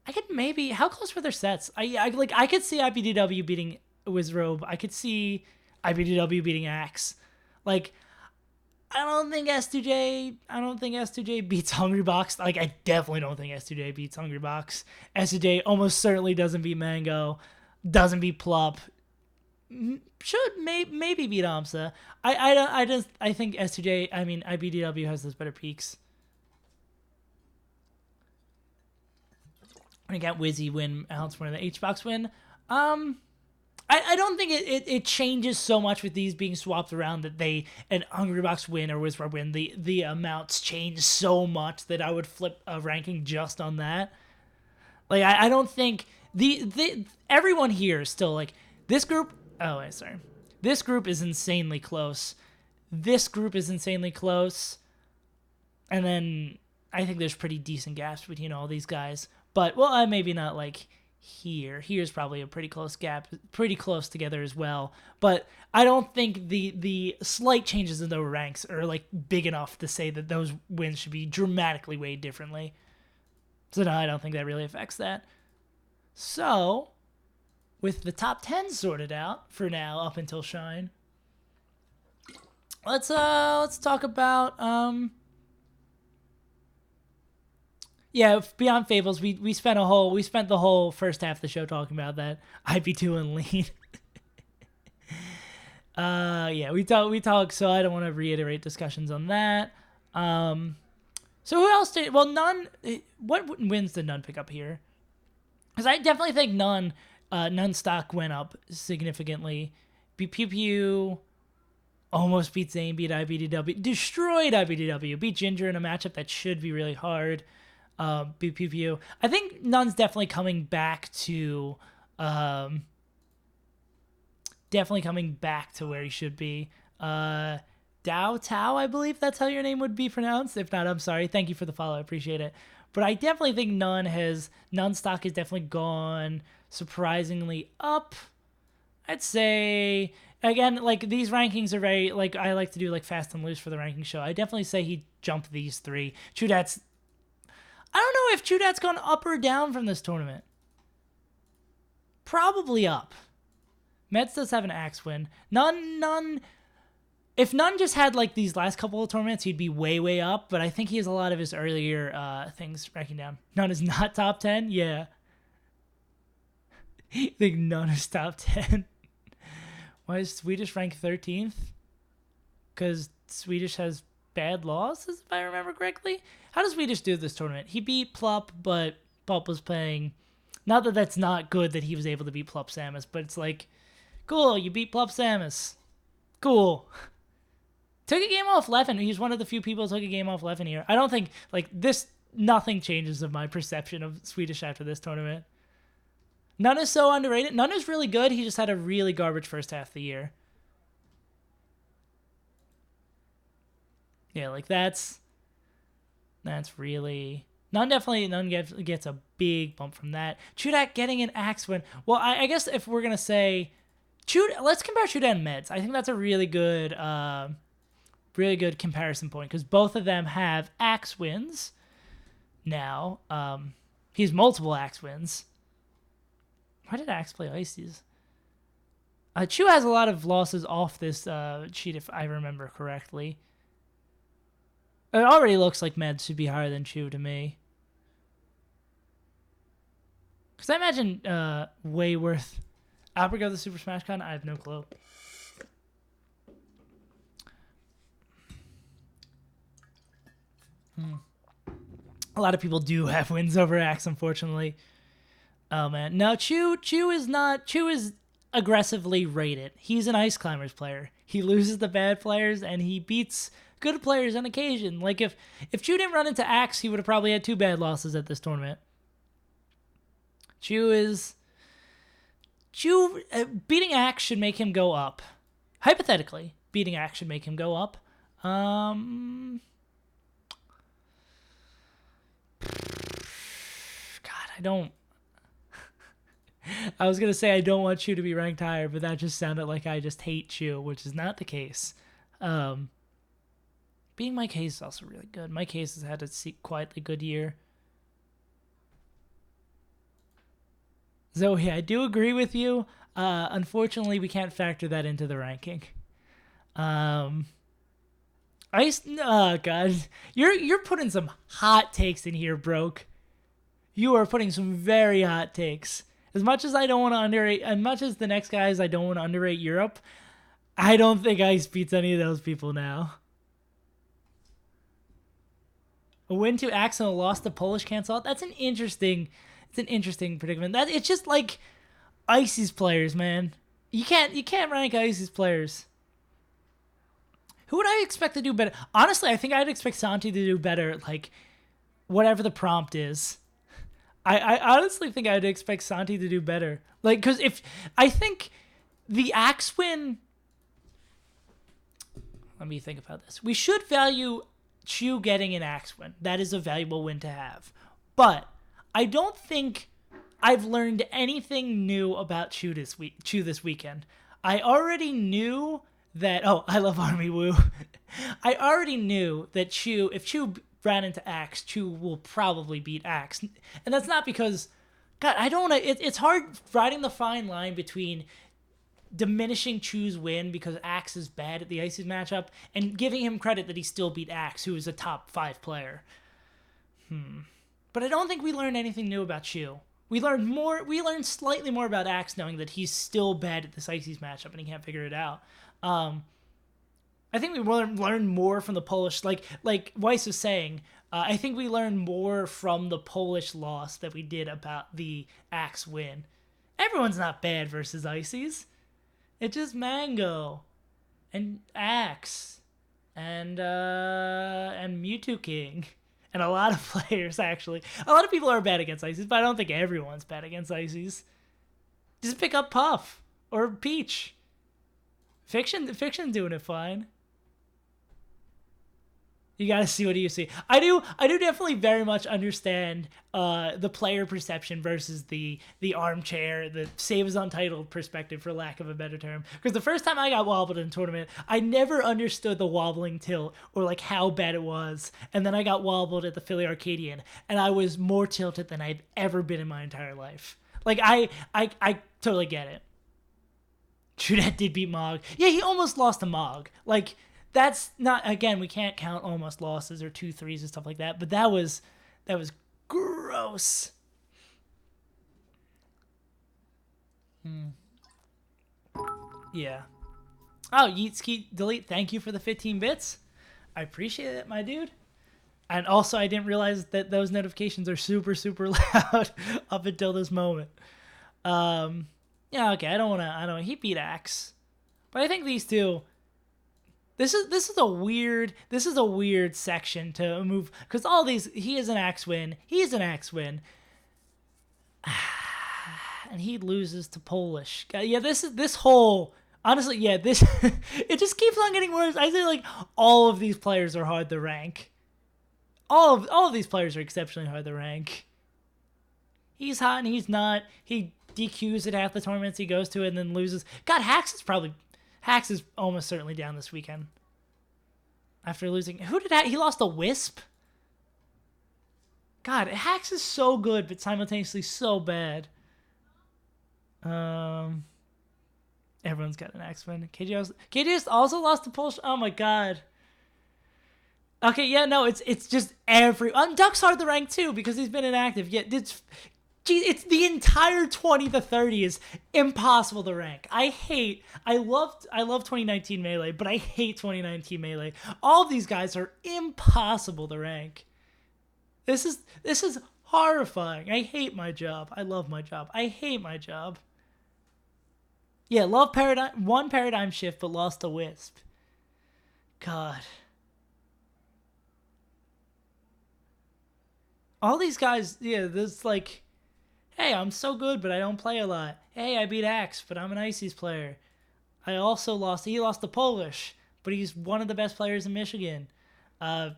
I could maybe, how close were their sets? I could see IBDW beating Wizrobe. I could see IBDW beating Axe. Like, I don't think S2J beats Hungrybox. Like, I definitely don't think S2J beats Hungrybox. S2J almost certainly doesn't beat Mango, doesn't beat Plup. Should maybe beat Amsa. I think S2J, I mean, IBDW has those better peaks. I got Wizzy win, Alex win, and the HBox win. I don't think it changes so much with these being swapped around that an Hungrybox win or Wizard win, the amounts change so much that I would flip a ranking just on that. Like, I don't think everyone here is still like, This group, oh, wait, sorry. This group is insanely close. This group is insanely close. And then I think there's pretty decent gaps between all these guys. But, well, maybe not like here. Here's probably a pretty close gap, pretty close together as well. But I don't think the slight changes in those ranks are like big enough to say that those wins should be dramatically weighed differently. So no, I don't think that really affects that. So, with the top 10 sorted out for now up until Shine, let's talk about Beyond Fables. We spent the whole first half of the show talking about that IP2 and lean. We talked, so I don't want to reiterate discussions on that. So who else did? Well, None. What wins did None pick up here? Because I definitely think None stock went up significantly. Pew Pew almost beat Zane, beat IBDW, destroyed IBDW, beat Ginger in a matchup that should be really hard. Beat Pew Pew. I think None's definitely coming back to where he should be. Dao Tao, I believe that's how your name would be pronounced. If not, I'm sorry. Thank you for the follow. I appreciate it. But I definitely think None stock has definitely gone surprisingly up. I'd say, again, like these rankings are very, like I like to do like fast and loose for the ranking show. I definitely say he jumped these three. Chudat's, I don't know if Chudat's gone up or down from this tournament. Probably up. Meds does have an axe win. None. If None just had like these last couple of tournaments, he'd be way, way up. But I think he has a lot of his earlier things ranking down. None is not top 10? Yeah. I think None is top 10. Why is Swedish ranked 13th? Because Swedish has bad losses, if I remember correctly. How does Swedish do this tournament? He beat Plup, but Plup was playing... Not that that's not good that he was able to beat Plup Samus, but it's like, cool, you beat Plup Samus. Cool. Took a game off Leffen. He's one of the few people who took a game off Leffen here. I don't think, like, nothing changes of my perception of Swedish after this tournament. None is so underrated. None is really good. He just had a really garbage first half of the year. Yeah, like, that's really... None gets a big bump from that. Chudak getting an axe win. Well, I guess if we're going to say... let's compare Chudak and Meds. I think that's a really good comparison point because both of them have axe wins now. He has multiple axe wins. Why did Axe play Ices? Chu has a lot of losses off this sheet, if I remember correctly. It already looks like Meds should be higher than Chu to me. Because I imagine Wayworth... Albergo the Super Smash Con? I have no clue. A lot of people do have wins over Axe, unfortunately. Oh, man. No, Chu is aggressively rated. He's an Ice Climbers player. He loses the bad players, and he beats good players on occasion. Like, if Chu didn't run into Axe, he would have probably had 2 bad losses at this tournament. Beating Axe should make him go up. Hypothetically, beating Axe should make him go up. I was going to say I don't want Chu to be ranked higher, but that just sounded like I just hate Chu, which is not the case. Beating Mike Hayes is also really good. Mike Hayes has had a quietly good year. Zoe, I do agree with you. Unfortunately, we can't factor that into the ranking. Oh God, you're putting some hot takes in here, Broke. You are putting some very hot takes. As much as I don't want to underrate, as much as the next guys I don't want to underrate Europe, I don't think Ice beats any of those people now. A win to Axe and a loss to Polish cancel out. That's an interesting. It's an interesting predicament. It's just like Ice's players, man. You can't rank Ice's players. Who would I expect to do better? Honestly, I think I'd expect Santi to do better, like whatever the prompt is. I honestly think I'd expect Santi to do better. Like, because I think The Axe win. Let me think about this. We should value Chu getting an Axe win. That is a valuable win to have. But I don't think I've learned anything new about Chu this weekend. I already knew that. Oh, I love Army Woo. I already knew that if Chu ran into Axe, Chu will probably beat Axe, and that's not because, God, I don't know. It's hard riding the fine line between diminishing Chu's win because Axe is bad at the Ices matchup and giving him credit that he still beat Axe, who is a top 5 player. But I don't think we learned anything new about Chu. We learned slightly more about Axe, knowing that he's still bad at this Ices matchup and he can't figure it out. I think we learned more from the Polish, like Weiss was saying. I think we learned more from the Polish loss that we did about the Axe win. Everyone's not bad versus Ices. It's just Mango and Axe and Mewtwo King and a lot of players, actually. A lot of people are bad against Ices, but I don't think everyone's bad against Ices. Just pick up Puff or Peach. Fiction's doing it fine. You gotta see what you see. I do definitely very much understand the player perception versus the armchair, the SaveAsUntitled perspective, for lack of a better term. Because the first time I got wobbled in a tournament, I never understood the wobbling tilt or like how bad it was. And then I got wobbled at the Philly Arcadian, and I was more tilted than I've ever been in my entire life. Like I totally get it. Trudette did beat Mog. Yeah, he almost lost to Mog. Like, that's not, again, we can't count almost losses or 2-3s and stuff like that, but that was gross. Yeah. Oh, Yeetski Delete, thank you for the 15 bits. I appreciate it, my dude. And also, I didn't realize that those notifications are super, super loud up until this moment. Yeah, okay, I don't wanna, he beat Axe. But I think these two, This is a weird section to move, because all these, he is an Axe win, and he loses to Polish. Yeah, this whole, honestly, yeah, this it just keeps on getting worse. I say, like, all of these players are hard to rank. All of these players are exceptionally hard to rank. He's hot and he's not. He DQs at half the tournaments he goes to and then loses. God, Hax is almost certainly down this weekend. After losing... He lost to Wisp? God, Hax is so good, but simultaneously so bad. Everyone's got an Axe win. KJ also lost to Polish... Oh my god. Okay, yeah, no, it's just Duck's hard to rank too, because he's been inactive. Yeah, it's the entire 20 to 30 is impossible to rank. I love 2019 Melee, but I hate 2019 Melee. All of these guys are impossible to rank. This is horrifying. I hate my job. I love my job. I hate my job. Yeah, love paradigm shift, but lost to Wisp. God. All these guys, yeah, this like, hey, I'm so good, but I don't play a lot. Hey, I beat Axe, but I'm an Ices player. He lost to Polish, but he's one of the best players in Michigan. I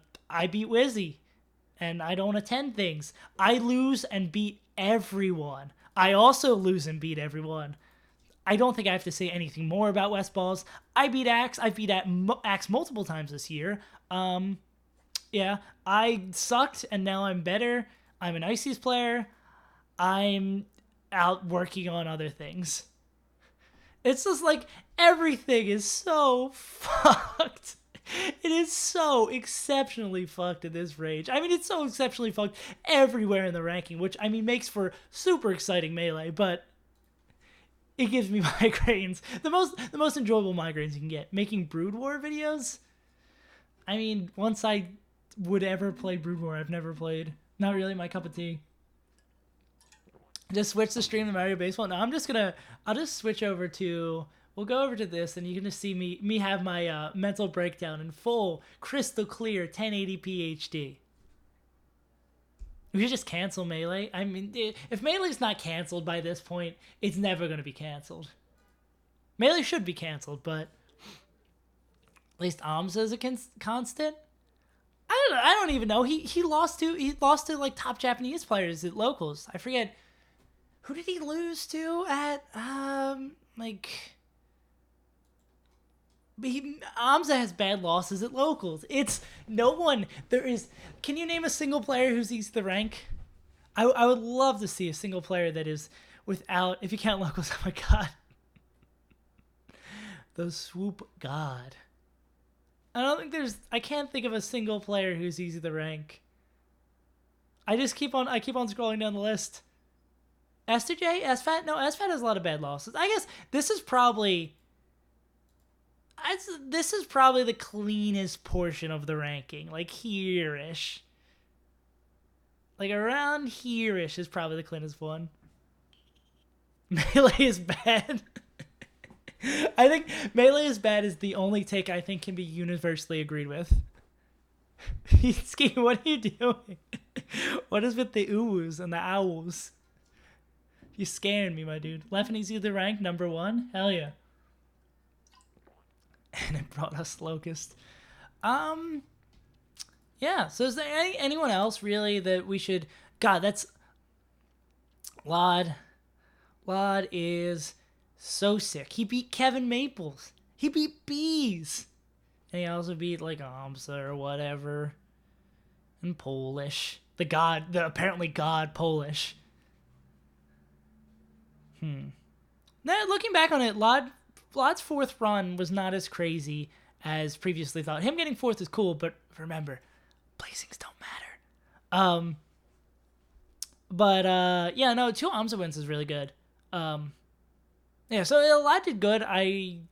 beat Wizzy, and I don't attend things. I lose and beat everyone. I also lose and beat everyone. I don't think I have to say anything more about West Balls. I beat Axe. I beat Axe multiple times this year. Yeah, I sucked, and now I'm better. I'm an Ices player. I'm out working on other things. It's just like everything is so fucked. It is so exceptionally fucked in this range. I mean, it's so exceptionally fucked everywhere in the ranking, which, I mean, makes for super exciting Melee, but it gives me migraines. The most enjoyable migraines you can get. Making Brood War videos? I mean, once I would ever play Brood War, I've never played. Not really my cup of tea. Just switch the stream to Mario Baseball. No, I'll just switch over to, we'll go over to this, and you can just see me have my mental breakdown in full, crystal clear 1080p HD. We should just cancel Melee. I mean, if Melee's not canceled by this point, it's never going to be canceled. Melee should be canceled, but at least Amza is a constant. I don't even know. He lost to like top Japanese players at locals. I forget who did he lose to at like. Amza has bad losses at locals. It's no one. There is. Can you name a single player who's easy to rank? I would love to see a single player that is without. If you count locals, oh my god, the swoop god. I don't think there's. I can't think of a single player who's easy to rank. I keep on scrolling down the list. S2J, SFAT. No, SFAT has a lot of bad losses. I guess this is probably the cleanest portion of the ranking, like here-ish. Like around here-ish is probably the cleanest one. Melee is bad. I think Melee is bad is the only take I think can be universally agreed with. Ski, what are you doing? What is with the oohs and the owls? You're scaring me, my dude. Leffen is either ranked number 1? Hell yeah. And it brought us Locust. Yeah, so is there anyone else really that we should... God, that's... Lod is so sick. He beat Kevin Maples. He beat Bees. And he also beat like Amsa or whatever. And Polish. The apparently God Polish. Now, looking back on it, Lod's 4th run was not as crazy as previously thought. Him getting 4th is cool, but remember, placings don't matter. Yeah, no, 2 Amsa wins is really good. Yeah, so Lod did good. Lod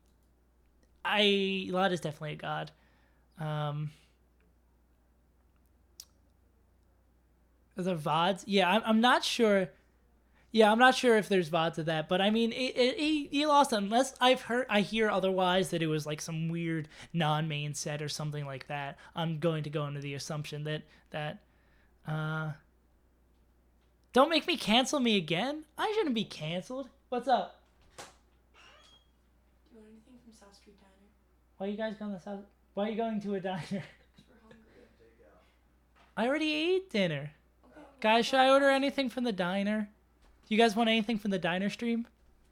is definitely a god. The VODs? Yeah, I'm not sure. Yeah, I'm not sure if there's VODs of that, but I mean, he lost unless I hear otherwise that it was like some weird non-main set or something like that. I'm going to go into the assumption that don't make me cancel me again. I shouldn't be canceled. What's up? Do you want anything from South Street Diner? Why are you guys going to South? Why are you going to a diner? Because we're hungry. I already ate dinner. Okay, Guys, should I order anything from the diner? Do you guys want anything from the diner stream?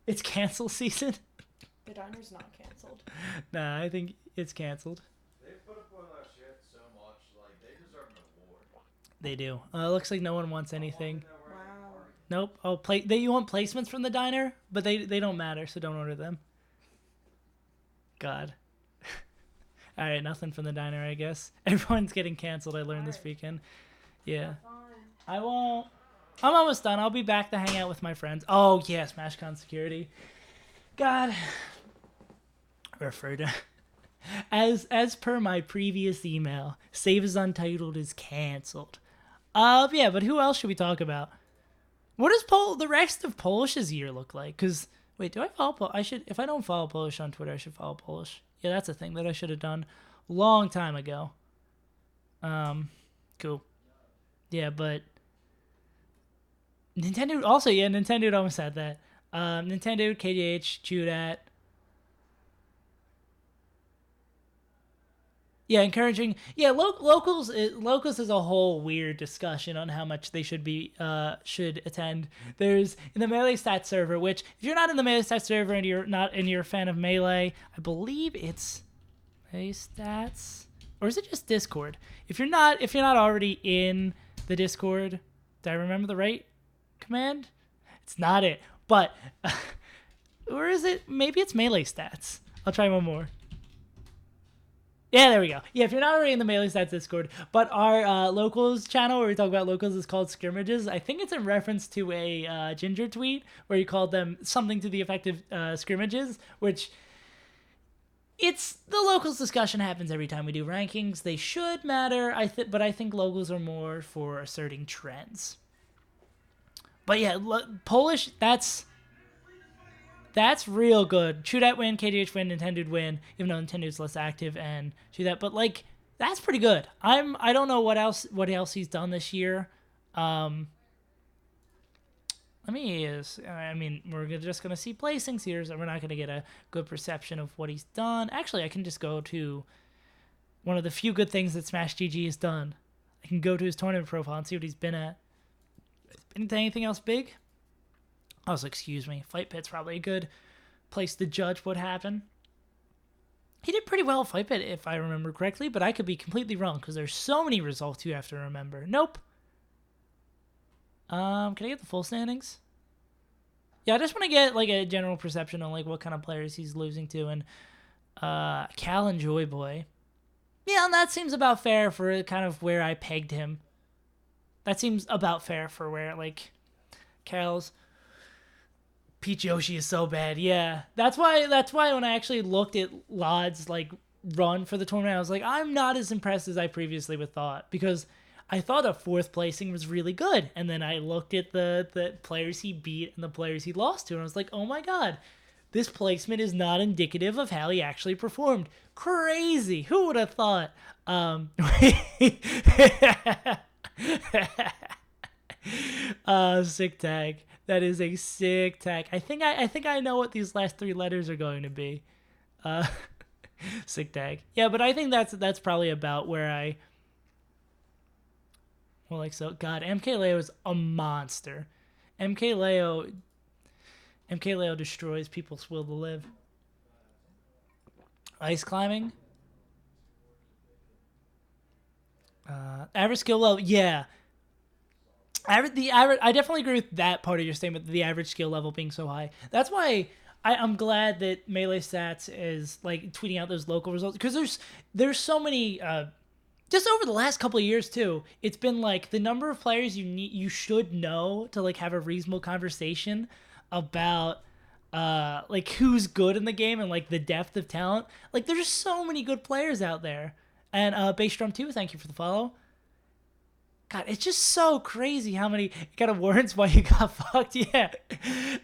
It's cancel season. The diner's not canceled. Nah, I think it's canceled. They put up with our shit so much, like they deserve an award. They do. Looks like no one wants anything. Wow. Nope. Oh, you want placements from the diner, but they don't matter, so don't order them. God. All right, nothing from the diner, I guess. Everyone's getting canceled. I learned this weekend. Yeah. I won't. I'm almost done. I'll be back to hang out with my friends. Oh, yeah, SmashCon security. God. Refer to... As per my previous email, SaveAsUntitled is canceled. Yeah, but who else should we talk about? What does the rest of Polish's year look like? Because, wait, do I follow if I don't follow Polish on Twitter, I should follow Polish. Yeah, that's a thing that I should have done a long time ago. Cool. Yeah, but... Nintendo almost had that. Nintendo, KDH, Chudat. Yeah, encouraging. Yeah, locals is a whole weird discussion on how much they should attend. There's in the Melee Stats server, which if you're not in the Melee Stats server and you're a fan of Melee, I believe it's Melee Stats, or is it just Discord? If you're not already in the Discord, did I remember the right command? It's not it, but or is it? Maybe it's Melee Stats. I'll try one more. Yeah, there we go. Yeah, if you're not already in the Melee Stats Discord, but our locals channel where we talk about locals is called Scrimmages. I think it's in reference to a Ginger tweet where he called them something to the effect of scrimmages, which it's the locals discussion happens every time we do rankings. They should matter, but I think locals are more for asserting trends. But yeah, Polish, that's real good. Chudat win, KDH win, Nintendo win, even though Nintendo's less active and Chudat. But like, that's pretty good. I don't know what else he's done this year. let me I mean, just gonna see placings here, so we're not gonna get a good perception of what he's done. Actually, I can just go to one of the few good things that Smash GG has done. I can go to his tournament profile and see what he's been at. Anything else big? Oh, so excuse me. Fight Pit's probably a good place to judge what happened. He did pretty well at Fight Pit, if I remember correctly, but I could be completely wrong because there's so many results you have to remember. Nope. Can I get the full standings? Yeah, I just want to get like a general perception on like what kind of players he's losing to, and Cal and Joy Boy. Yeah, and that seems about fair for kind of where I pegged him. That seems about fair for where like Cal's. Peach Yoshi is so bad. Yeah, that's why when I actually looked at Lod's like run for the tournament, I was like, I'm not as impressed as I previously would thought, because I thought a fourth placing was really good, and then I looked at the players he beat and the players he lost to, and I was like, oh my god, this placement is not indicative of how he actually performed. Crazy. Who would have thought? Sick tag. That is a sick tag. I think I know what these last three letters are going to be. Sick tag. Yeah, but I think that's probably about where I. Well, like so. God, MK Leo is a monster. MK Leo destroys people's will to live. Ice climbing. Average skill level. Yeah. I definitely agree with that part of your statement, the average skill level being so high. That's why I'm glad that Melee Stats is like tweeting out those local results, because there's so many just over the last couple of years too. It's been like the number of players you should know to like have a reasonable conversation about like who's good in the game and like the depth of talent. Like there's so many good players out there. And Bassdrum 2, thank you for the follow. God, it's just so crazy how many kind of warrants why you got fucked. Yeah.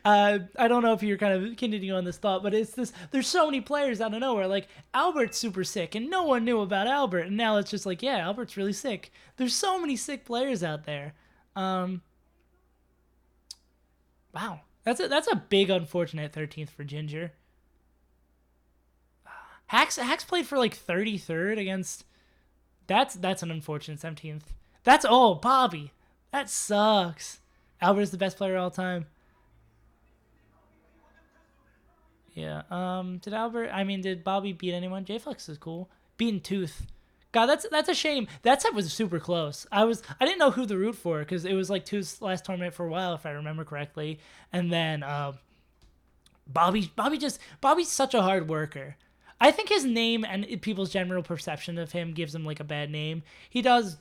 I don't know if you're kind of continuing on this thought, but it's this. There's so many players out of nowhere. Like, Albert's super sick, and no one knew about Albert. And now it's just like, yeah, Albert's really sick. There's so many sick players out there. Wow. That's a big unfortunate 13th for Ginger. Hacks played for like 33rd against. That's an unfortunate 17th. That's Bobby. That sucks. Albert is the best player of all time. Yeah. Did Bobby beat anyone? J-Flex is cool. Beating Tooth. God, that's a shame. That set was super close. I didn't know who to root for because it was like Tooth's last tournament for a while, if I remember correctly. And then Bobby's such a hard worker. I think his name and people's general perception of him gives him like a bad name. He does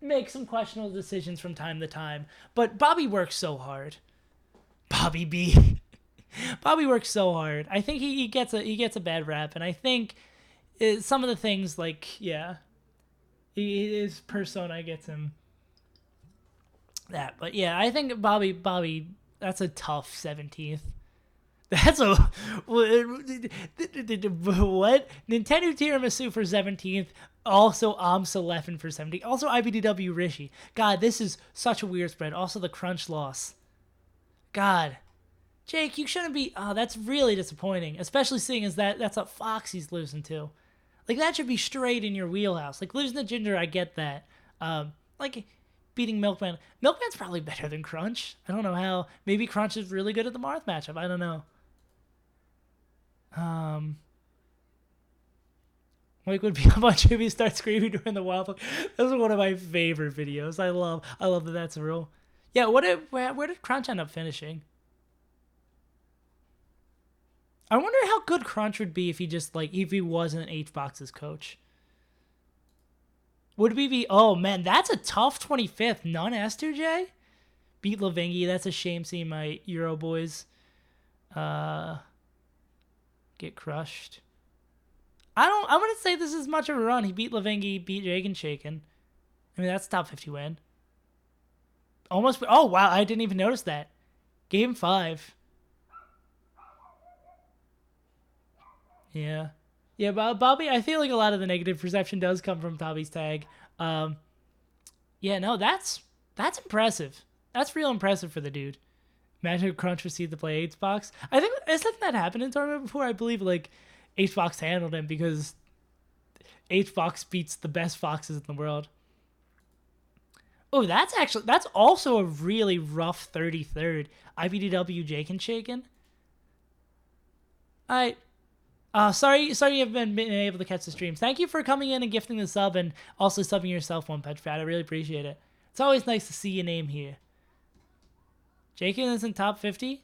make some questionable decisions from time to time, but Bobby works so hard. Bobby B. Bobby works so hard. I think he gets a bad rap, and I think some of the things like his persona gets him that. But yeah, I think Bobby, that's a tough 17th. That's a what? Nintendo Tiramisu for 17th. Also, Amsa Leffen for 17th. Also, IBDW Rishi. God, this is such a weird spread. Also, the Crunch loss. God, Jake, you shouldn't be. Oh, that's really disappointing. Especially seeing as that's what Foxy's losing to. Like that should be straight in your wheelhouse. Like losing to Ginger, I get that. Like beating Milkman. Milkman's probably better than Crunch. I don't know how. Maybe Crunch is really good at the Marth matchup. I don't know. Like would be a bunch of you start screaming during the wild. This is one of my favorite videos. I love that that's a rule. Yeah, where did Crunch end up finishing? I wonder how good Crunch would be if he wasn't HBox's coach. Would we be? Oh man, that's a tough 25th. None S2J beat Lavingi. That's a shame seeing my Euro boys get crushed. I wouldn't say this is much of a run. He beat Lavingi, beat Jagan Shaken. I mean, that's a top 50 win. Almost. Oh, wow. I didn't even notice that. Game 5. Yeah. Yeah, Bobby, I feel like a lot of the negative perception does come from Bobby's tag. Yeah, no, that's impressive. That's real impressive for the dude. Imagine if Crunch received to play H-Box. I think hasn't that happened in tournament before? I believe like H-Box handled him because H-Box beats the best foxes in the world. Oh, that's also a really rough 33rd. IBDW Jake and Shaken. Alright. Sorry you haven't been able to catch the streams. Thank you for coming in and gifting the sub and also subbing yourself one Pet Fat. I really appreciate it. It's always nice to see your name here. Jakin is in top 50.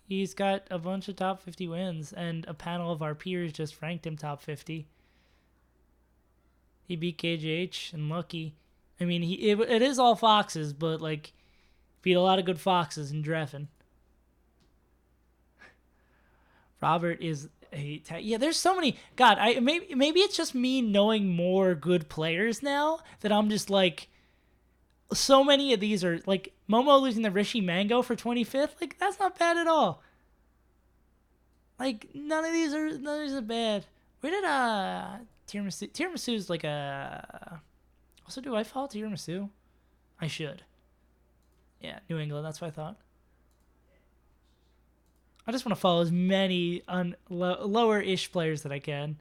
He's got a bunch of top 50 wins, and a panel of our peers just ranked him top 50. He beat KJH and Lucky. I mean, it is all foxes, but like beat a lot of good foxes in Dreffen. Robert is yeah. There's so many. God, maybe it's just me knowing more good players now that I'm just like. So many of these are like Momo losing the Rishi Mango for 25th. Like that's not bad at all. Like none of these are bad. Where did Tiramisu's like a. Also, do I follow Tiramisu? I should. Yeah, New England. That's what I thought. I just want to follow as many lower-ish players that I can.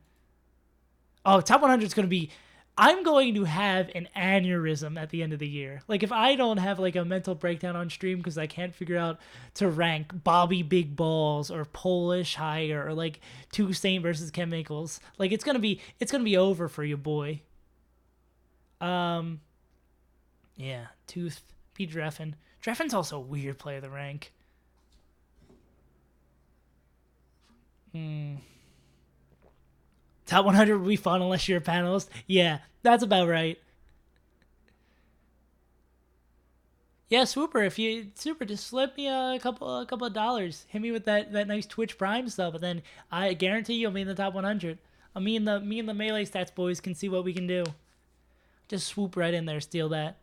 Oh, top 100 is going to be... I'm going to have an aneurysm at the end of the year. Like, if I don't have, like, a mental breakdown on stream because I can't figure out to rank Bobby Big Balls or Polish higher or, like, Two Saint versus Chemicals. Like, it's going to be over for you, boy. Yeah, Tooth, beat Dreffen. Dreffen's also a weird player of the rank. Top 100 would be fun unless you're a panelist. Yeah, that's about right. Yeah, Swooper, just slip me a couple of dollars. Hit me with that nice Twitch Prime stuff, and then I guarantee you'll be in the top 100. Me and the Melee Stats boys can see what we can do. Just swoop right in there, steal that.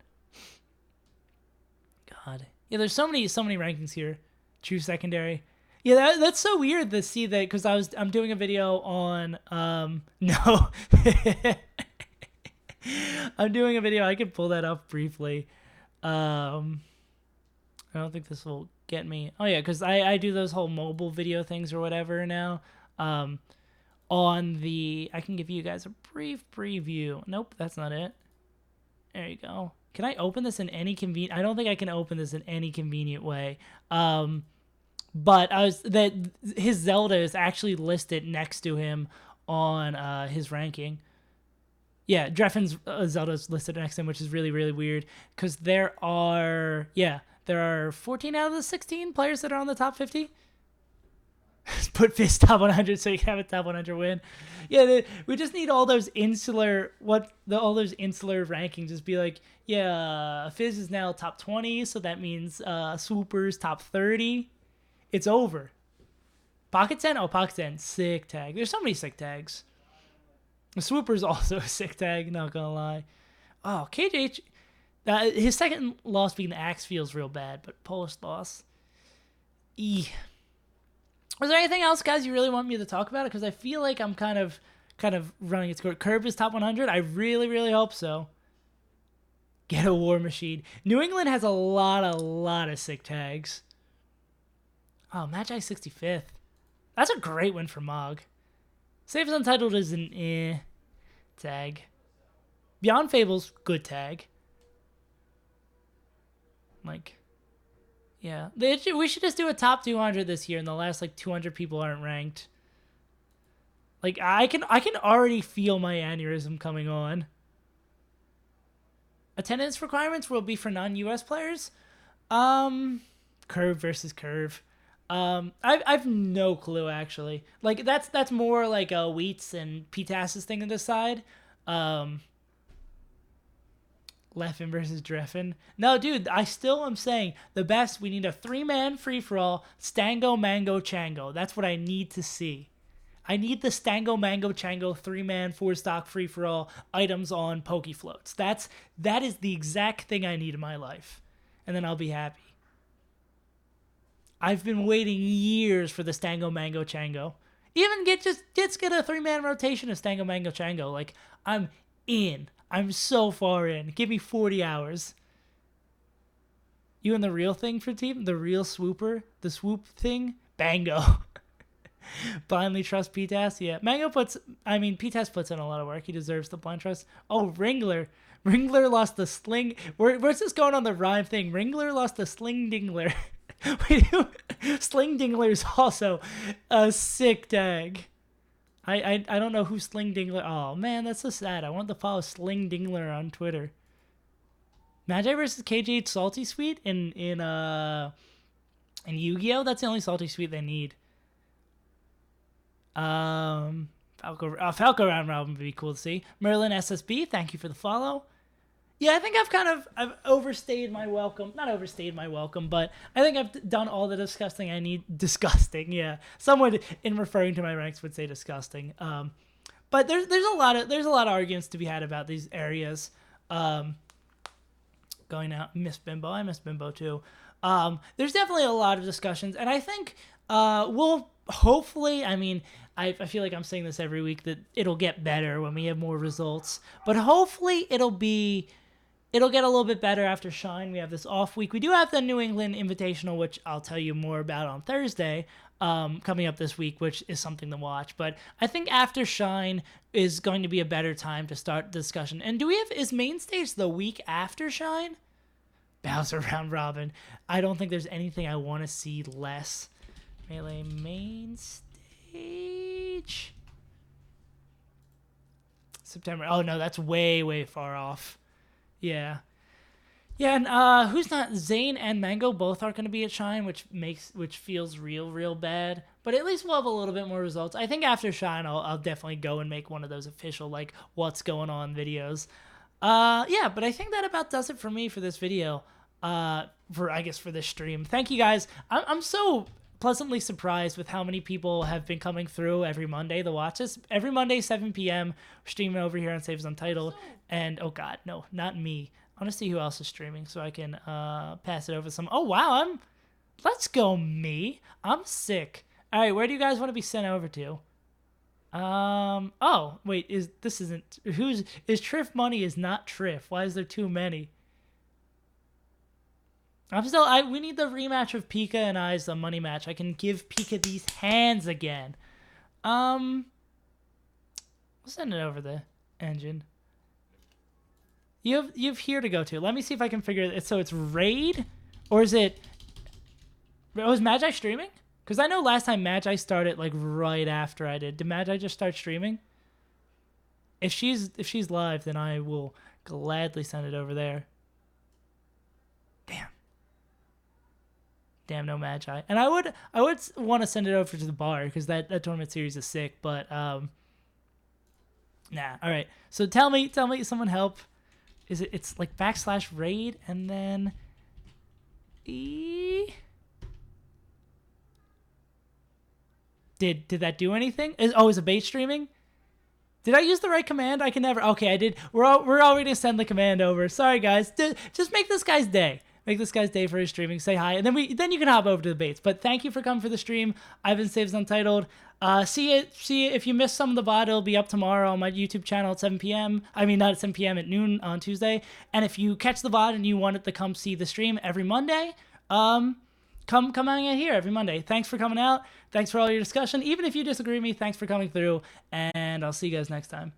God. Yeah, there's so many rankings here. True secondary. Yeah, that's so weird to see that because I'm doing a video on no. I'm doing a video. I can pull that up briefly. I don't think this will get me. Oh yeah, because I do those whole mobile video things or whatever now. On the I can give you guys a brief preview. Nope, that's not it. There you go. Can I open this in any convenient? I don't think I can open this in any convenient way. But his Zelda is actually listed next to him on his ranking. Yeah, Dreffen's Zelda is listed next to him, which is really, really weird because there are 14 out of the 16 players that are on the top 50. Put Fizz top 100 so you can have a top 100 win. Yeah, we just need all those insular rankings. Just be like, yeah, Fizz is now top 20, so that means Swooper's top 30. It's over. Pocket 10? Oh, Pocket 10. Sick tag. There's so many sick tags. Swooper's also a sick tag, not gonna lie. Oh, KJH. His second loss being the Axe feels real bad, but Polish loss. Was there anything else, guys, you really want me to talk about? Because I feel like I'm kind of running its course. Curb is top 100? I really, really hope so. Get a War Machine. New England has a lot of sick tags. Oh, Magi 65th. That's a great win for Mog. SaveAsUntitled is an tag. Beyond Fables, good tag. Like, yeah. We should just do a top 200 this year, and the last, 200 people aren't ranked. Like, I can already feel my aneurysm coming on. Attendance requirements will be for non-US players. Curve versus Curve. I've no clue actually. Like that's more like a Wheats and Pitas's thing to decide. Leffen versus Dreffen. No, dude, I still am saying the best. We need a 3-man free for all. Stango, Mango, Chango. That's what I need to see. I need the Stango, Mango, Chango 3-man 4-stock free for all items on Pokefloats. That is the exact thing I need in my life, and then I'll be happy. I've been waiting years for the Stango Mango Chango. Even get a 3-man rotation of Stango Mango Chango. Like, I'm in. I'm so far in. Give me 40 hours. You and the real thing for team? The real swooper? The swoop thing? Bango. Blindly trust PTAS? Yeah. PTAS puts in a lot of work. He deserves the blind trust. Oh, Ringler. Ringler lost the sling. Where's this going on the rhyme thing? Ringler lost the sling dingler. Sling dingler is also a sick tag. I don't know who Sling Dingler. Oh man, that's so sad. I want to follow Sling Dingler on Twitter. Magi versus KG Salty Sweet in Yu-Gi-Oh. That's the only Salty Sweet they need. Falco round robin would be cool to see. Merlin SSB, thank you for the follow. Yeah, I think I've overstayed my welcome. Not overstayed my welcome, but I think I've done all the disgusting I need. Disgusting, yeah. Someone in referring to my ranks would say disgusting. But there's a lot of arguments to be had about these areas. Going out, miss Bimbo. I miss Bimbo too. There's definitely a lot of discussions, and I think we'll hopefully. I feel like I'm saying this every week that it'll get better when we have more results, but hopefully it'll get a little bit better after Shine. We have this off week. We do have the New England Invitational, which I'll tell you more about on Thursday, coming up this week, which is something to watch. But I think after Shine is going to be a better time to start the discussion. And is main stage the week after Shine? Bowser round robin. I don't think there's anything I want to see less. Melee main stage. September. Oh no, that's way, way far off. Yeah. Yeah, and who's not? Zane and Mango both aren't going to be at Shine, which feels real bad. But at least we'll have a little bit more results. I think after Shine, I'll definitely go and make one of those official, like, what's going on videos. Yeah, but I think that about does it for me for this video. For this stream. Thank you guys. I'm so pleasantly surprised with how many people have been coming through every Monday to watch us. Every Monday, 7 p.m., we're streaming over here on SaveAsUntitled. And, oh God, no, not me. I want to see who else is streaming so I can pass it over to some. Oh, wow, let's go me. I'm sick. All right, where do you guys want to be sent over to? Oh, wait, is Triff Money is not Triff. Why is there too many? We need the rematch of Pika and I's the money match. I can give Pika these hands again. We'll send it over the engine. You have here to go to. Let me see if I can figure it. So it's Raid? Or is it... Oh, is Magi streaming? Because I know last time Magi started like right after I did. Did Magi just start streaming? If she's live, then I will gladly send it over there. Damn, no Magi. And I would want to send it over to the bar because that tournament series is sick, but nah. All right. So tell me, someone help. It's like /raid and then Did that do anything? Is a bait streaming? Did I use the right command? I can never. Okay, I did. We're already gonna send the command over. Sorry guys. Just make this guy's day. Make this guy's day for his streaming. Say hi, and then you can hop over to the baits. But thank you for coming for the stream. I've been SaveAsUntitled. See it. If you missed some of the VOD, it'll be up tomorrow on my YouTube channel at 7 p.m. I mean, not at 7 p.m. at noon on Tuesday. And if you catch the VOD and you wanted to come see the stream every Monday, come hang out here every Monday. Thanks for coming out. Thanks for all your discussion. Even if you disagree with me, thanks for coming through. And I'll see you guys next time.